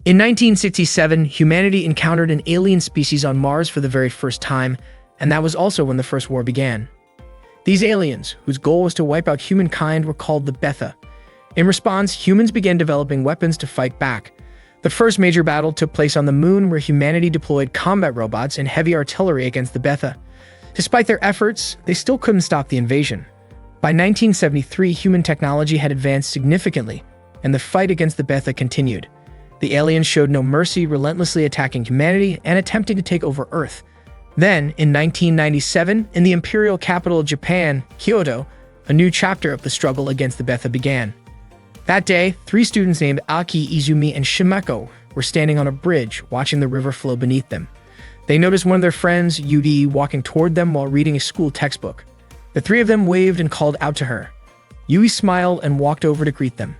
In 1967, humanity encountered an alien species on Mars for the very first time, and that was also when the First War began. These aliens, whose goal was to wipe out humankind, were called the Betha. In response, humans began developing weapons to fight back. The first major battle took place on the Moon, where humanity deployed combat robots and heavy artillery against the Betha. Despite their efforts, they still couldn't stop the invasion. By 1973, human technology had advanced significantly, and the fight against the Betha continued. The aliens showed no mercy, relentlessly attacking humanity and attempting to take over Earth. Then, in 1997, in the imperial capital of Japan, Kyoto, a new chapter of the struggle against the Betha began. That day, 3 students named Aki, Izumi, and Shimeko were standing on a bridge, watching the river flow beneath them. They noticed one of their friends, Yuri, walking toward them while reading a school textbook. The 3 of them waved and called out to her. Yui smiled and walked over to greet them.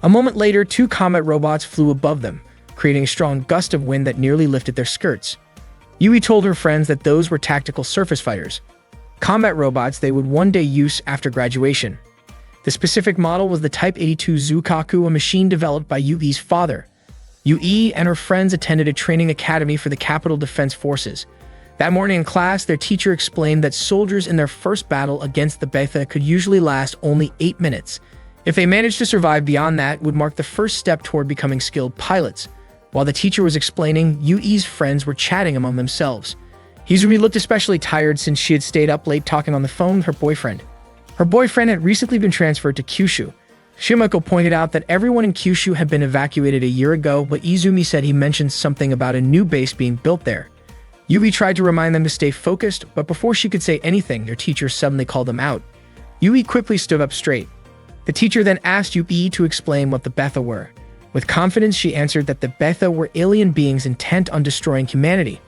A moment later, 2 combat robots flew above them, creating a strong gust of wind that nearly lifted their skirts. Yui told her friends that those were tactical surface fighters, combat robots they would one day use after graduation. The specific model was the Type 82 Zukaku, a machine developed by Yui's father. Yui and her friends attended a training academy for the Capital Defense Forces. That morning in class, their teacher explained that soldiers in their first battle against the Betha could usually last only 8 minutes. If they managed to survive beyond that, it would mark the first step toward becoming skilled pilots. While the teacher was explaining, Yui's friends were chatting among themselves. Izumi looked especially tired since she had stayed up late talking on the phone with her boyfriend. Her boyfriend had recently been transferred to Kyushu. Shimeko pointed out that everyone in Kyushu had been evacuated a year ago, but Izumi said he mentioned something about a new base being built there. Yui tried to remind them to stay focused, but before she could say anything, their teacher suddenly called them out. Yui quickly stood up straight. The teacher then asked Yui to explain what the Betha were. With confidence, she answered that the Betha were alien beings intent on destroying humanity.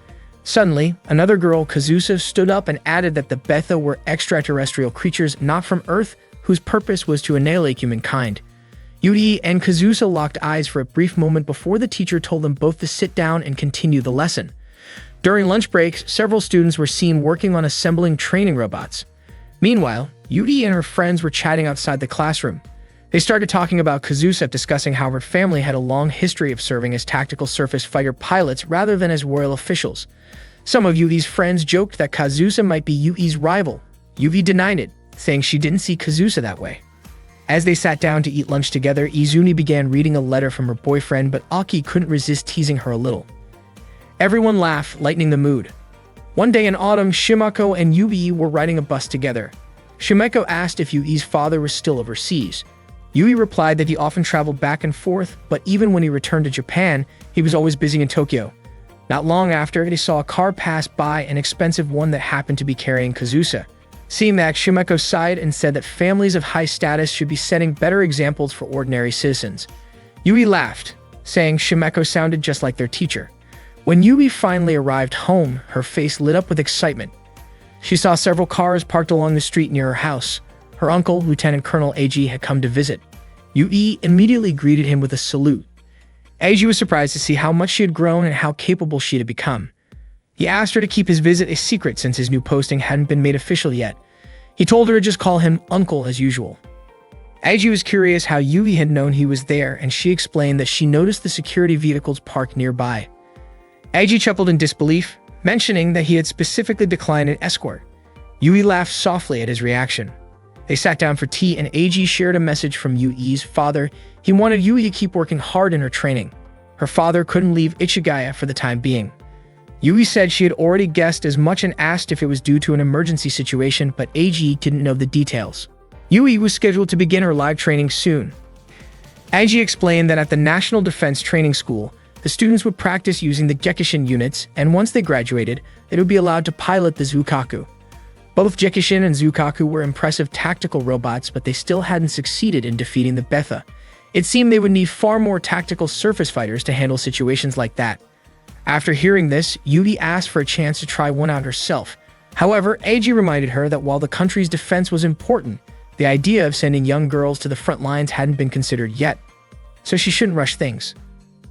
Suddenly, another girl, Kazusa, stood up and added that the Betha were extraterrestrial creatures not from Earth, whose purpose was to annihilate humankind. Yui and Kazusa locked eyes for a brief moment before the teacher told them both to sit down and continue the lesson. During lunch breaks, several students were seen working on assembling training robots. Meanwhile, Yui and her friends were chatting outside the classroom. They started talking about Kazusa, discussing how her family had a long history of serving as tactical surface fighter pilots rather than as royal officials. Some of Yui's friends joked that Kazusa might be Yui's rival. Yui denied it, saying she didn't see Kazusa that way. As they sat down to eat lunch together, Izumi began reading a letter from her boyfriend, but Aki couldn't resist teasing her a little. Everyone laughed, lightening the mood. One day in autumn, Shimeko and Yui were riding a bus together. Shimeko asked if Yui's father was still overseas. Yui replied that he often traveled back and forth, but even when he returned to Japan, he was always busy in Tokyo. Not long after, they saw a car pass by, an expensive one that happened to be carrying Kazusa. Seeing that, Shimeko sighed and said that families of high status should be setting better examples for ordinary citizens. Yui laughed, saying Shimeko sounded just like their teacher. When Yui finally arrived home, her face lit up with excitement. She saw several cars parked along the street near her house. Her uncle, Lieutenant Colonel Eiji, had come to visit. Yui immediately greeted him with a salute. Eiji was surprised to see how much she had grown and how capable she had become. He asked her to keep his visit a secret since his new posting hadn't been made official yet. He told her to just call him Uncle as usual. Eiji was curious how Yui had known he was there, and she explained that she noticed the security vehicles parked nearby. Eiji chuckled in disbelief, mentioning that he had specifically declined an escort. Yui laughed softly at his reaction. They sat down for tea, and Eiji shared a message from Yui's father. He wanted Yui to keep working hard in her training. Her father couldn't leave Ichigaya for the time being. Yui said she had already guessed as much and asked if it was due to an emergency situation, but Eiji didn't know the details. Yui was scheduled to begin her live training soon. Eiji explained that at the National Defense Training School, the students would practice using the Gekishin units, and once they graduated, they would be allowed to pilot the Zukaku. Both Gekishin and Zukaku were impressive tactical robots, but they still hadn't succeeded in defeating the Betha. It seemed they would need far more tactical surface fighters to handle situations like that. After hearing this, Yui asked for a chance to try one out herself. However, Eiji reminded her that while the country's defense was important, the idea of sending young girls to the front lines hadn't been considered yet, so she shouldn't rush things.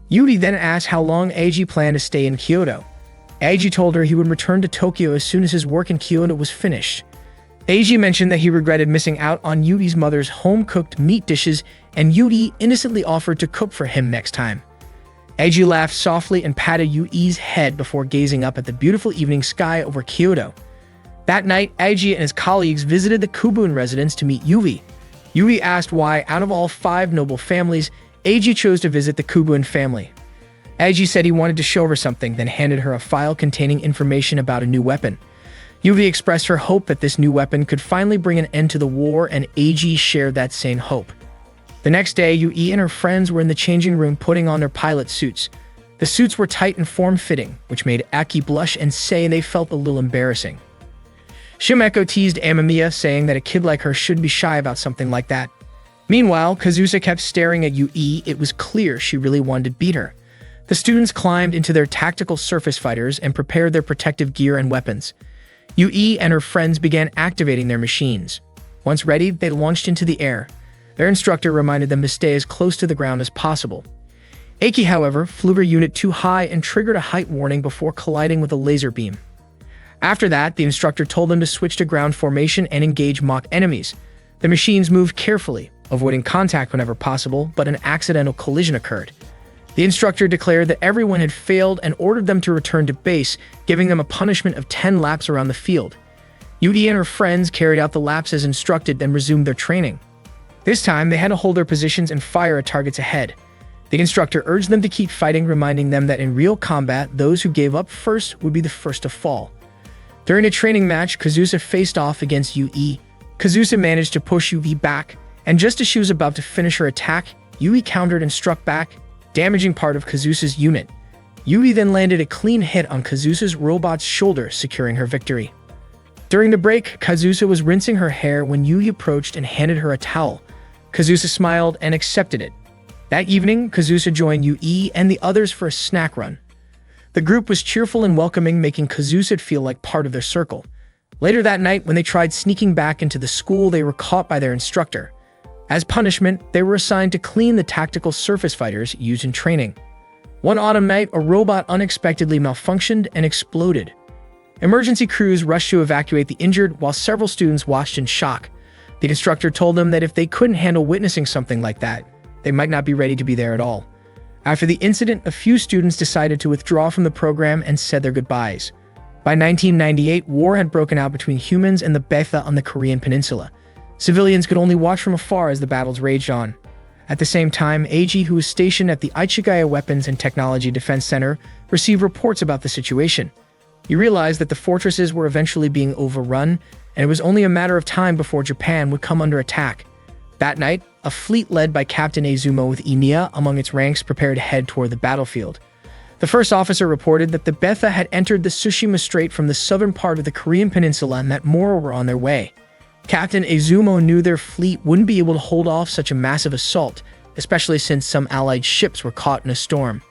Yui then asked how long Eiji planned to stay in Kyoto. Eiji told her he would return to Tokyo as soon as his work in Kyoto was finished. Eiji mentioned that he regretted missing out on Yui's mother's home-cooked meat dishes, and Yui innocently offered to cook for him next time. Eiji laughed softly and patted Yui's head before gazing up at the beautiful evening sky over Kyoto. That night, Eiji and his colleagues visited the Kubun residence to meet Yui. Yui asked why, out of all 5 noble families, Eiji chose to visit the Kubun family. Eiji said he wanted to show her something, then handed her a file containing information about a new weapon. Yui expressed her hope that this new weapon could finally bring an end to the war, and Eiji shared that same hope. The next day, Yui and her friends were in the changing room putting on their pilot suits. The suits were tight and form-fitting, which made Aki blush and say they felt a little embarrassing. Shimeko teased Amamiya, saying that a kid like her should be shy about something like that. Meanwhile, Kazusa kept staring at Yui. It was clear she really wanted to beat her. The students climbed into their tactical surface fighters and prepared their protective gear and weapons. Yui and her friends began activating their machines. Once ready, they launched into the air. Their instructor reminded them to stay as close to the ground as possible. Aki, however, flew her unit too high and triggered a height warning before colliding with a laser beam. After that, the instructor told them to switch to ground formation and engage mock enemies. The machines moved carefully, avoiding contact whenever possible, but an accidental collision occurred. The instructor declared that everyone had failed and ordered them to return to base, giving them a punishment of 10 laps around the field. Yui and her friends carried out the laps as instructed, then resumed their training. This time, they had to hold their positions and fire at targets ahead. The instructor urged them to keep fighting, reminding them that in real combat, those who gave up first would be the first to fall. During a training match, Kazusa faced off against Yui. Kazusa managed to push Yui back, and just as she was about to finish her attack, Yui countered and struck back, damaging part of Kazusa's unit. Yui then landed a clean hit on Kazusa's robot's shoulder, securing her victory. During the break, Kazusa was rinsing her hair when Yui approached and handed her a towel. Kazusa smiled and accepted it. That evening, Kazusa joined Yui and the others for a snack run. The group was cheerful and welcoming, making Kazusa feel like part of their circle. Later that night, when they tried sneaking back into the school, they were caught by their instructor. As punishment, they were assigned to clean the tactical surface fighters used in training. One autumn night, a robot unexpectedly malfunctioned and exploded. Emergency crews rushed to evacuate the injured, while several students watched in shock. The instructor told them that if they couldn't handle witnessing something like that, they might not be ready to be there at all. After the incident, a few students decided to withdraw from the program and said their goodbyes. By 1998, war had broken out between humans and the Betha on the Korean peninsula. Civilians could only watch from afar as the battles raged on. At the same time, Eiji, who was stationed at the Ichigaya Weapons and Technology Defense Center, received reports about the situation. He realized that the fortresses were eventually being overrun, and it was only a matter of time before Japan would come under attack. That night, a fleet led by Captain Izumo with Emiya among its ranks prepared to head toward the battlefield. The first officer reported that the Betha had entered the Tsushima Strait from the southern part of the Korean peninsula and that more were on their way. Captain Izumo knew their fleet wouldn't be able to hold off such a massive assault, especially since some allied ships were caught in a storm.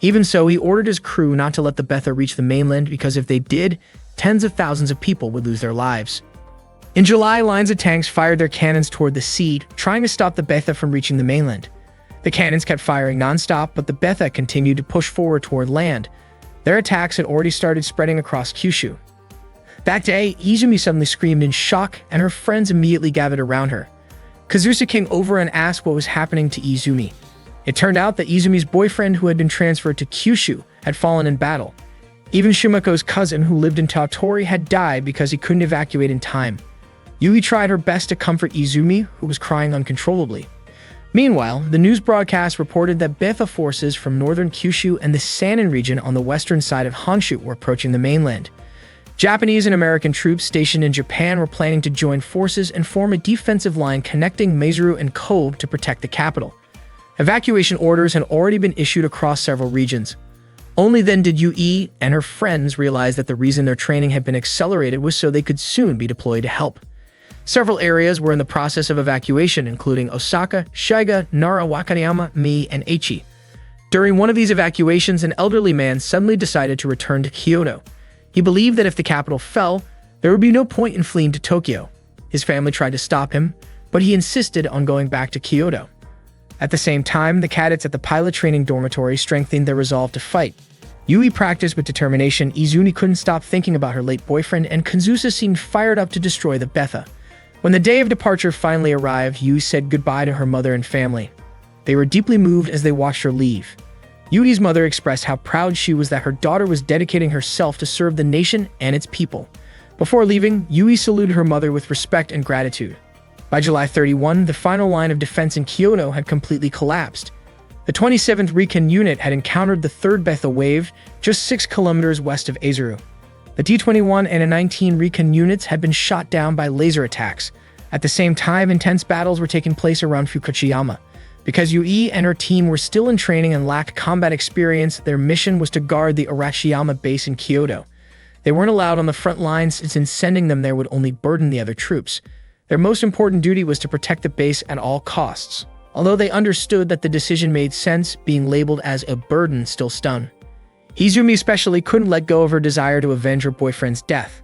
Even so, he ordered his crew not to let the Betha reach the mainland, because if they did, tens of thousands of people would lose their lives. In July, lines of tanks fired their cannons toward the sea, trying to stop the Betha from reaching the mainland. The cannons kept firing non-stop, but the Betha continued to push forward toward land. Their attacks had already started spreading across Kyushu. That day, Izumi suddenly screamed in shock, and her friends immediately gathered around her. Kazusa came over and asked what was happening to Izumi. It turned out that Izumi's boyfriend, who had been transferred to Kyushu, had fallen in battle. Even Shimeko's cousin, who lived in Tottori, had died because he couldn't evacuate in time. Yui tried her best to comfort Izumi, who was crying uncontrollably. Meanwhile, the news broadcast reported that Betha forces from northern Kyushu and the Sanin region on the western side of Honshu were approaching the mainland. Japanese and American troops stationed in Japan were planning to join forces and form a defensive line connecting Maizuru and Kobe to protect the capital. Evacuation orders had already been issued across several regions. Only then did Yui and her friends realize that the reason their training had been accelerated was so they could soon be deployed to help. Several areas were in the process of evacuation, including Osaka, Shiga, Nara, Wakayama, Mie, and Aichi. During one of these evacuations, an elderly man suddenly decided to return to Kyoto. He believed that if the capital fell, there would be no point in fleeing to Tokyo. His family tried to stop him, but he insisted on going back to Kyoto. At the same time, the cadets at the pilot training dormitory strengthened their resolve to fight. Yui practiced with determination, Izumi couldn't stop thinking about her late boyfriend, and Kazusa seemed fired up to destroy the Betha. When the day of departure finally arrived, Yui said goodbye to her mother and family. They were deeply moved as they watched her leave. Yui's mother expressed how proud she was that her daughter was dedicating herself to serve the nation and its people. Before leaving, Yui saluted her mother with respect and gratitude. By July 31, the final line of defense in Kyoto had completely collapsed. The 27th Recon Unit had encountered the 3rd Betha wave just 6 kilometers west of Azuru. The D-21 and A-19 Recon units had been shot down by laser attacks. At the same time, intense battles were taking place around Fukuchiyama. Because Yui and her team were still in training and lacked combat experience, their mission was to guard the Arashiyama base in Kyoto. They weren't allowed on the front lines since sending them there would only burden the other troops. Their most important duty was to protect the base at all costs. Although they understood that the decision made sense, being labeled as a burden still stung. Izumi especially couldn't let go of her desire to avenge her boyfriend's death.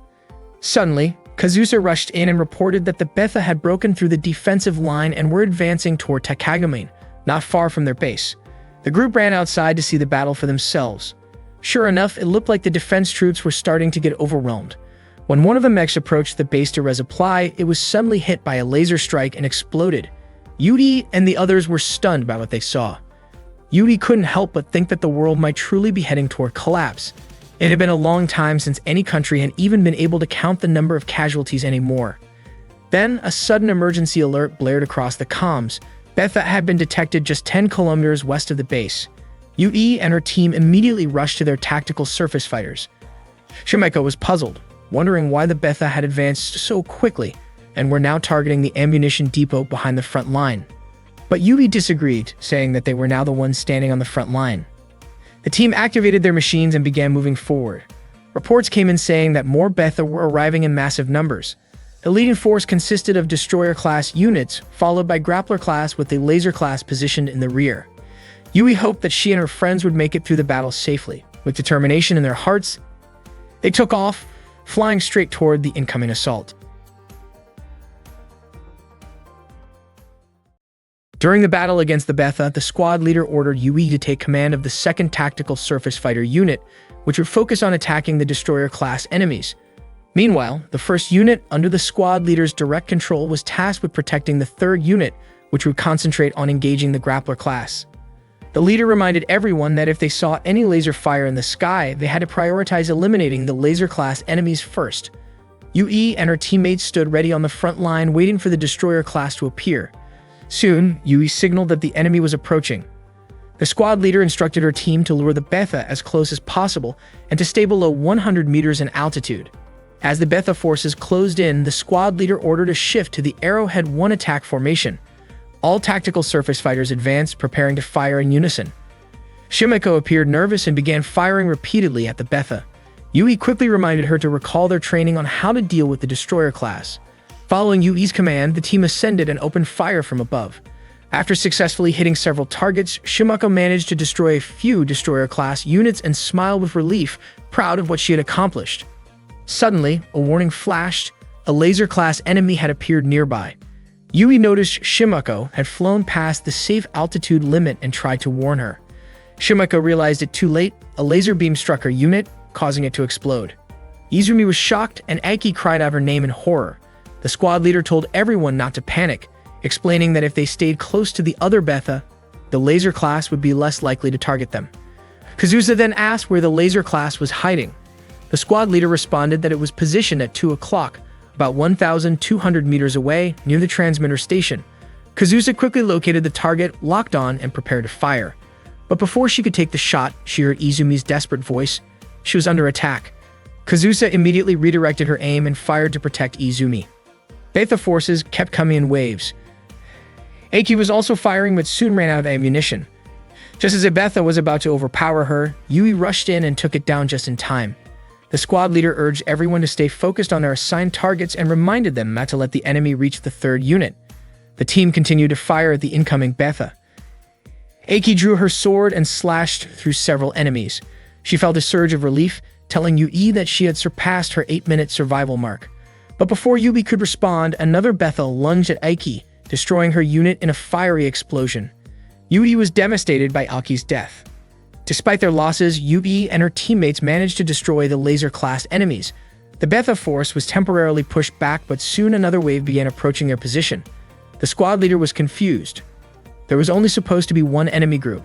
Suddenly, Kazusa rushed in and reported that the Betha had broken through the defensive line and were advancing toward Takagame, not far from their base. The group ran outside to see the battle for themselves. Sure enough, it looked like the defense troops were starting to get overwhelmed. When one of the mechs approached the base to resupply, it was suddenly hit by a laser strike and exploded. Yui and the others were stunned by what they saw. Yui couldn't help but think that the world might truly be heading toward collapse. It had been a long time since any country had even been able to count the number of casualties anymore. Then, a sudden emergency alert blared across the comms. Betha had been detected just 10 kilometers west of the base. Yui and her team immediately rushed to their tactical surface fighters. Shimeko was puzzled, wondering why the Betha had advanced so quickly and were now targeting the ammunition depot behind the front line. But Yui disagreed, saying that they were now the ones standing on the front line. The team activated their machines and began moving forward. Reports came in saying that more Betha were arriving in massive numbers. The leading force consisted of destroyer-class units, followed by grappler-class with the laser-class positioned in the rear. Yui hoped that she and her friends would make it through the battle safely. With determination in their hearts, they took off, flying straight toward the incoming assault. During the battle against the Betha, the squad leader ordered Yui to take command of the 2nd Tactical Surface Fighter Unit, which would focus on attacking the destroyer-class enemies. Meanwhile, the 1st unit, under the squad leader's direct control, was tasked with protecting the 3rd unit, which would concentrate on engaging the grappler class. The leader reminded everyone that if they saw any laser fire in the sky, they had to prioritize eliminating the laser-class enemies first. Yui and her teammates stood ready on the front line, waiting for the destroyer class to appear. Soon, Yui signaled that the enemy was approaching. The squad leader instructed her team to lure the Betha as close as possible and to stay below 100 meters in altitude. As the Betha forces closed in, the squad leader ordered a shift to the Arrowhead 1 attack formation. All tactical surface fighters advanced, preparing to fire in unison. Shimeko appeared nervous and began firing repeatedly at the Betha. Yui quickly reminded her to recall their training on how to deal with the destroyer class. Following Yui's command, the team ascended and opened fire from above. After successfully hitting several targets, Shimeko managed to destroy a few destroyer-class units and smiled with relief, proud of what she had accomplished. Suddenly, a warning flashed. A laser-class enemy had appeared nearby. Yui noticed Shimeko had flown past the safe altitude limit and tried to warn her. Shimeko realized it too late. A laser beam struck her unit, causing it to explode. Izumi was shocked, and Aiki cried out her name in horror. The squad leader told everyone not to panic, explaining that if they stayed close to the other Betha, the laser class would be less likely to target them. Kazusa then asked where the laser class was hiding. The squad leader responded that it was positioned at 2 o'clock, about 1,200 meters away, near the transmitter station. Kazusa quickly located the target, locked on, and prepared to fire. But before she could take the shot, she heard Izumi's desperate voice. She was under attack. Kazusa immediately redirected her aim and fired to protect Izumi. Betha forces kept coming in waves. Aiki was also firing but soon ran out of ammunition. Just as Betha was about to overpower her, Yui rushed in and took it down just in time. The squad leader urged everyone to stay focused on their assigned targets and reminded them not to let the enemy reach the 3rd unit. The team continued to fire at the incoming Betha. Aiki drew her sword and slashed through several enemies. She felt a surge of relief, telling Yui that she had surpassed her 8-minute survival mark. But before Yui could respond, another Betha lunged at Aiki, destroying her unit in a fiery explosion. Yui was devastated by Aiki's death. Despite their losses, Yui and her teammates managed to destroy the laser-class enemies. The Betha force was temporarily pushed back, but soon another wave began approaching their position. The squad leader was confused. There was only supposed to be one enemy group.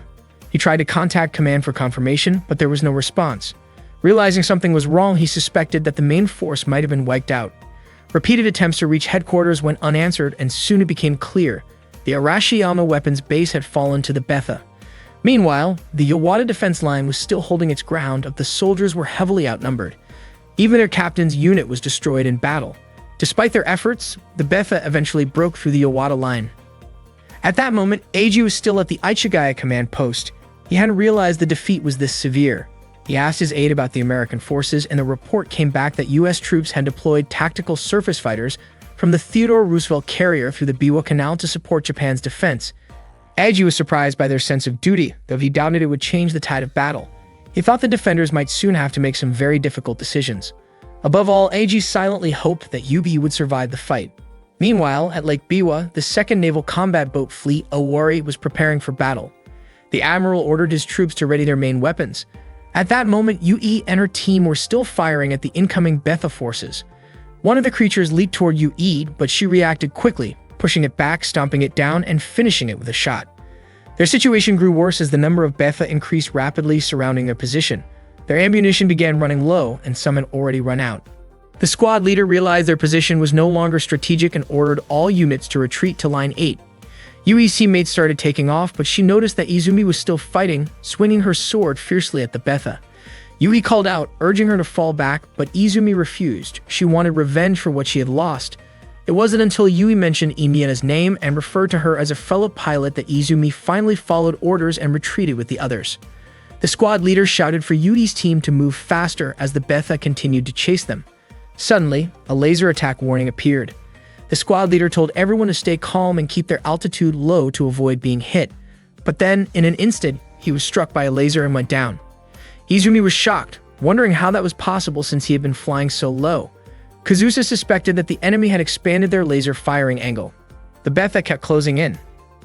He tried to contact command for confirmation, but there was no response. Realizing something was wrong, he suspected that the main force might have been wiped out. Repeated attempts to reach headquarters went unanswered, and soon it became clear the Arashiyama weapons base had fallen to the Betha. Meanwhile, the Yawata defense line was still holding its ground, but the soldiers were heavily outnumbered. Even their captain's unit was destroyed in battle. Despite their efforts, the Betha eventually broke through the Yawata line. At that moment, Eiji was still at the Ichigaya command post. He hadn't realized the defeat was this severe. He asked his aide about the American forces, and the report came back that U.S. troops had deployed tactical surface fighters from the Theodore Roosevelt carrier through the Biwa Canal to support Japan's defense. Eiji was surprised by their sense of duty, though he doubted it would change the tide of battle. He thought the defenders might soon have to make some very difficult decisions. Above all, Eiji silently hoped that UB would survive the fight. Meanwhile, at Lake Biwa, the 2nd Naval Combat Boat Fleet, Owari, was preparing for battle. The admiral ordered his troops to ready their main weapons. At that moment, Yui and her team were still firing at the incoming Betha forces. One of the creatures leaped toward Yui, but she reacted quickly, pushing it back, stomping it down, and finishing it with a shot. Their situation grew worse as the number of Betha increased rapidly surrounding their position. Their ammunition began running low, and some had already run out. The squad leader realized their position was no longer strategic and ordered all units to retreat to Line 8. Yui's teammates started taking off, but she noticed that Izumi was still fighting, swinging her sword fiercely at the Betha. Yui called out, urging her to fall back, but Izumi refused. She wanted revenge for what she had lost. It wasn't until Yui mentioned Imiena's name and referred to her as a fellow pilot that Izumi finally followed orders and retreated with the others. The squad leader shouted for Yui's team to move faster as the Betha continued to chase them. Suddenly, a laser attack warning appeared. The squad leader told everyone to stay calm and keep their altitude low to avoid being hit. But then, in an instant, he was struck by a laser and went down. Izumi was shocked, wondering how that was possible since he had been flying so low. Kazusa suspected that the enemy had expanded their laser firing angle. The Betha kept closing in.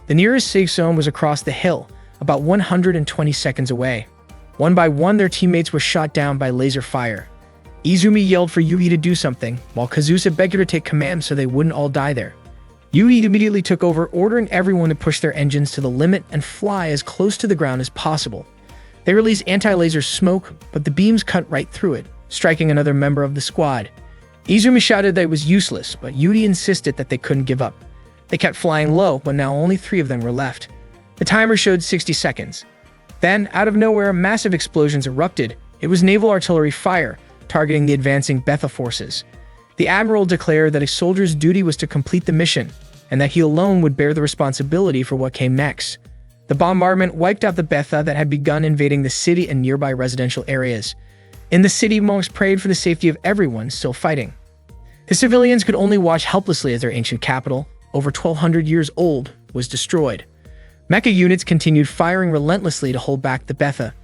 The nearest safe zone was across the hill, about 120 seconds away. One by one, their teammates were shot down by laser fire. Izumi yelled for Yui to do something, while Kazusa begged her to take command so they wouldn't all die there. Yui immediately took over, ordering everyone to push their engines to the limit and fly as close to the ground as possible. They released anti-laser smoke, but the beams cut right through it, striking another member of the squad. Izumi shouted that it was useless, but Yui insisted that they couldn't give up. They kept flying low, but now only 3 of them were left. The timer showed 60 seconds. Then, out of nowhere, massive explosions erupted. It was naval artillery fire, targeting the advancing Betha forces. The admiral declared that a soldier's duty was to complete the mission, and that he alone would bear the responsibility for what came next. The bombardment wiped out the Betha that had begun invading the city and nearby residential areas. In the city, monks prayed for the safety of everyone still fighting. The civilians could only watch helplessly as their ancient capital, over 1,200 years old, was destroyed. Mecha units continued firing relentlessly to hold back the Betha.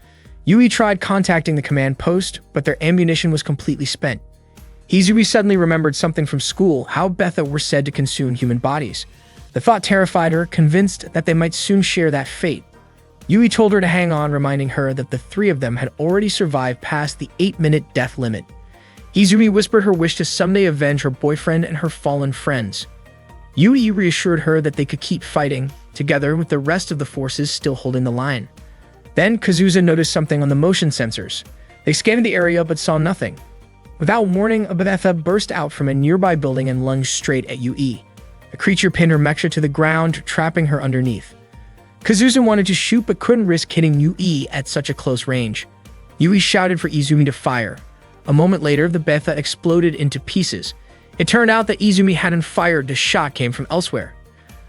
Yui tried contacting the command post, but their ammunition was completely spent. Izumi suddenly remembered something from school, how Betha were said to consume human bodies. The thought terrified her, convinced that they might soon share that fate. Yui told her to hang on, reminding her that the 3 of them had already survived past the 8-minute death limit. Izumi whispered her wish to someday avenge her boyfriend and her fallen friends. Yui reassured her that they could keep fighting, together with the rest of the forces still holding the line. Then Kazusa noticed something on the motion sensors. They scanned the area but saw nothing. Without warning, a Betha burst out from a nearby building and lunged straight at Yui. The creature pinned her mecha to the ground, trapping her underneath. Kazusa wanted to shoot but couldn't risk hitting Yui at such a close range. Yui shouted for Izumi to fire. A moment later, the Betha exploded into pieces. It turned out that Izumi hadn't fired, the shot came from elsewhere.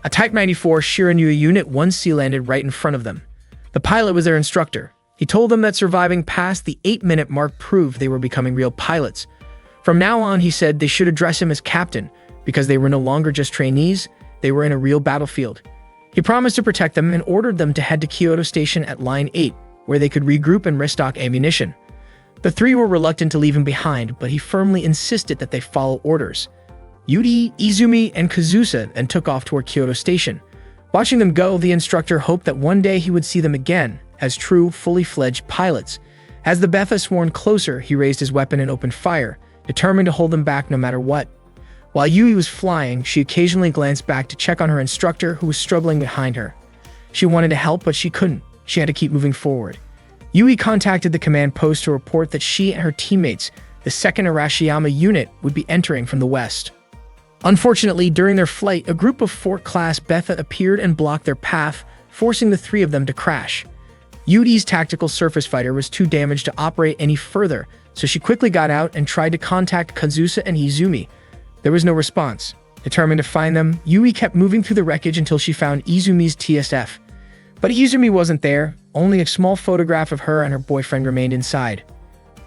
A Type 94 Shiranui Unit 1C landed right in front of them. The pilot was their instructor. He told them that surviving past the 8-minute mark proved they were becoming real pilots. From now on, he said they should address him as captain, because they were no longer just trainees, they were in a real battlefield. He promised to protect them and ordered them to head to Kyoto Station at Line 8, where they could regroup and restock ammunition. The 3 were reluctant to leave him behind, but he firmly insisted that they follow orders. Yui, Izumi, and Kazusa then took off toward Kyoto Station. Watching them go, the instructor hoped that one day he would see them again, as true, fully fledged pilots. As the Betha swarmed closer, he raised his weapon and opened fire, determined to hold them back no matter what. While Yui was flying, she occasionally glanced back to check on her instructor, who was struggling behind her. She wanted to help, but she couldn't. she had to keep moving forward. Yui contacted the command post to report that she and her teammates, the 2nd Arashiyama unit, would be entering from the west. Unfortunately, during their flight, a group of Fort-class Betha appeared and blocked their path, forcing the 3 of them to crash. Yui's tactical surface fighter was too damaged to operate any further, so she quickly got out and tried to contact Kazusa and Izumi. There was no response. Determined to find them, Yui kept moving through the wreckage until she found Izumi's TSF. But Izumi wasn't there, only a small photograph of her and her boyfriend remained inside.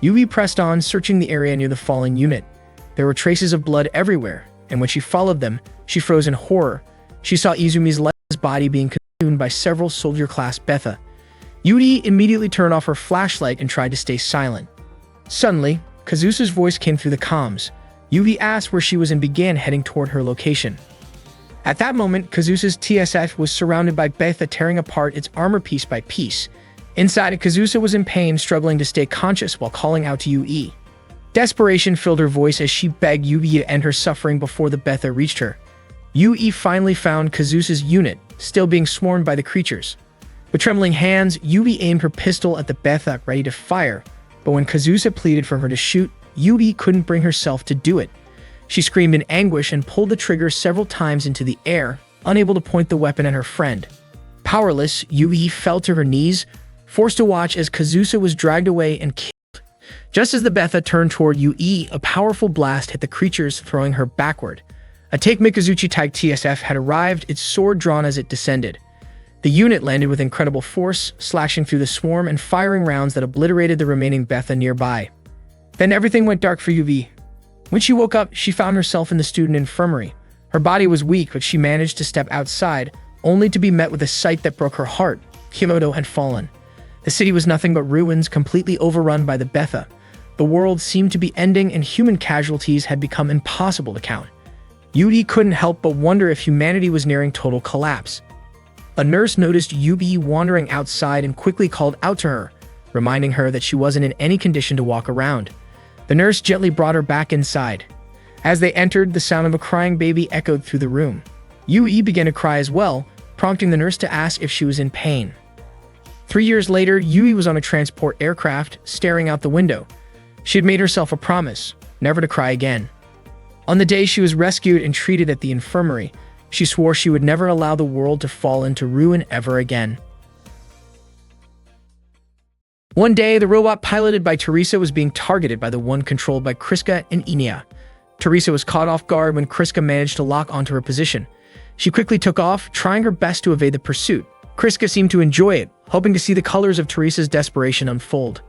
Yui pressed on, searching the area near the fallen unit. There were traces of blood everywhere, and when she followed them, she froze in horror. She saw Izumi's lifeless body being consumed by several soldier-class Betha. Yui immediately turned off her flashlight and tried to stay silent. Suddenly, Kazusa's voice came through the comms. Yui asked where she was and began heading toward her location. At that moment, Kazusa's TSF was surrounded by Betha, tearing apart its armor piece by piece. Inside, Kazusa was in pain, struggling to stay conscious while calling out to Yui. Desperation filled her voice as she begged Yui to end her suffering before the Betha reached her. Yui finally found Kazusa's unit, still being swarmed by the creatures. With trembling hands, Yui aimed her pistol at the Betha, ready to fire, but when Kazusa pleaded for her to shoot, Yui couldn't bring herself to do it. She screamed in anguish and pulled the trigger several times into the air, unable to point the weapon at her friend. Powerless, Yui fell to her knees, forced to watch as Kazusa was dragged away and killed. Just as the Betha turned toward Yui, a powerful blast hit the creatures, throwing her backward. A Take Mikazuchi Type TSF had arrived, its sword drawn as it descended. The unit landed with incredible force, slashing through the swarm and firing rounds that obliterated the remaining Betha nearby. Then everything went dark for Yui. When she woke up, she found herself in the student infirmary. Her body was weak, but she managed to step outside, only to be met with a sight that broke her heart. Kyoto had fallen. The city was nothing but ruins, completely overrun by the Betha. The world seemed to be ending, and human casualties had become impossible to count. Yui couldn't help but wonder if humanity was nearing total collapse. A nurse noticed Yui wandering outside and quickly called out to her, reminding her that she wasn't in any condition to walk around. The nurse gently brought her back inside. As they entered, the sound of a crying baby echoed through the room. Yui began to cry as well, prompting the nurse to ask if she was in pain. 3 years later, Yui was on a transport aircraft, staring out the window. She had made herself a promise, never to cry again. On the day she was rescued and treated at the infirmary, she swore she would never allow the world to fall into ruin ever again. One day, the robot piloted by Teresa was being targeted by the one controlled by Kriska and Inia. Teresa was caught off guard when Kriska managed to lock onto her position. She quickly took off, trying her best to evade the pursuit. Kriska seemed to enjoy it, hoping to see the colors of Teresa's desperation unfold.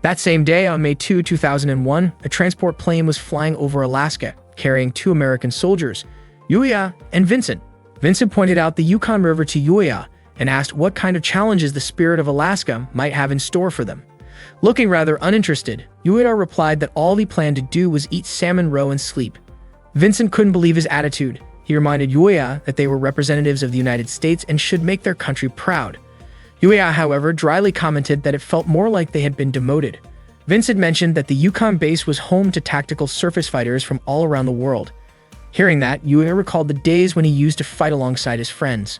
That same day, on May 2, 2001, a transport plane was flying over Alaska, carrying 2 American soldiers, Yuya and Vincent. Vincent pointed out the Yukon River to Yuya and asked what kind of challenges the Spirit of Alaska might have in store for them. Looking rather uninterested, Yuya replied that all he planned to do was eat salmon roe and sleep. Vincent couldn't believe his attitude. He reminded Yuya that they were representatives of the United States and should make their country proud. Yuya, however, dryly commented that it felt more like they had been demoted. Vincent mentioned that the Yukon base was home to tactical surface fighters from all around the world. Hearing that, Yuya recalled the days when he used to fight alongside his friends.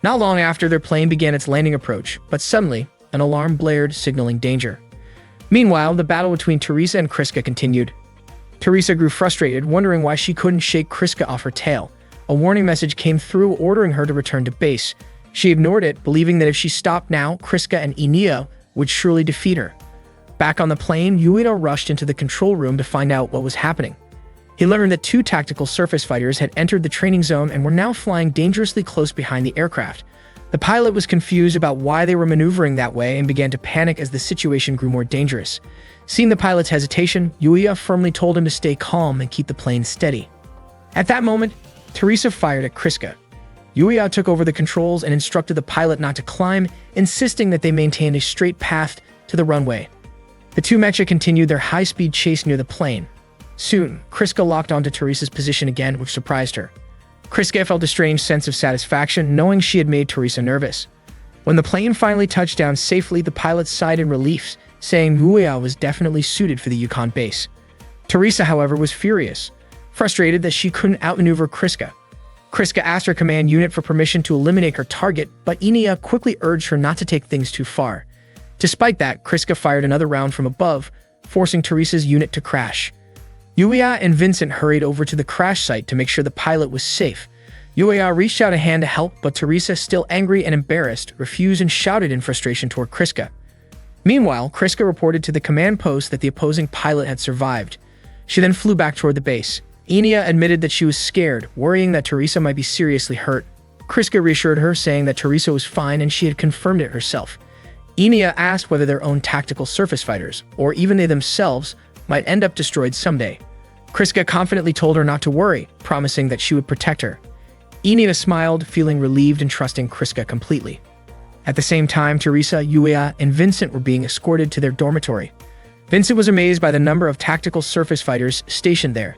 Not long after, their plane began its landing approach, but suddenly, an alarm blared, signaling danger. Meanwhile, the battle between Teresa and Kriska continued. Teresa grew frustrated, wondering why she couldn't shake Kriska off her tail. A warning message came through ordering her to return to base. She ignored it, believing that if she stopped now, Kriska and Inia would surely defeat her. Back on the plane, Yuya rushed into the control room to find out what was happening. He learned that 2 tactical surface fighters had entered the training zone and were now flying dangerously close behind the aircraft. The pilot was confused about why they were maneuvering that way and began to panic as the situation grew more dangerous. Seeing the pilot's hesitation, Yuya firmly told him to stay calm and keep the plane steady. At that moment, Teresa fired at Kriska. Yuya took over the controls and instructed the pilot not to climb, insisting that they maintain a straight path to the runway. The 2 mecha continued their high-speed chase near the plane. Soon, Kriska locked onto Teresa's position again, which surprised her. Kriska felt a strange sense of satisfaction, knowing she had made Teresa nervous. When the plane finally touched down safely, the pilot sighed in relief, saying Yuya was definitely suited for the Yukon base. Teresa, however, was furious, frustrated that she couldn't outmaneuver Kriska. Kriska asked her command unit for permission to eliminate her target, but Enia quickly urged her not to take things too far. Despite that, Kriska fired another round from above, forcing Teresa's unit to crash. Yuya and Vincent hurried over to the crash site to make sure the pilot was safe. Yuya reached out a hand to help, but Teresa, still angry and embarrassed, refused and shouted in frustration toward Kriska. Meanwhile, Kriska reported to the command post that the opposing pilot had survived. She then flew back toward the base. Enia admitted that she was scared, worrying that Teresa might be seriously hurt. Kriska reassured her, saying that Teresa was fine and she had confirmed it herself. Enia asked whether their own tactical surface fighters, or even they themselves, might end up destroyed someday. Kriska confidently told her not to worry, promising that she would protect her. Enia smiled, feeling relieved and trusting Kriska completely. At the same time, Teresa, Yuya, and Vincent were being escorted to their dormitory. Vincent was amazed by the number of tactical surface fighters stationed there.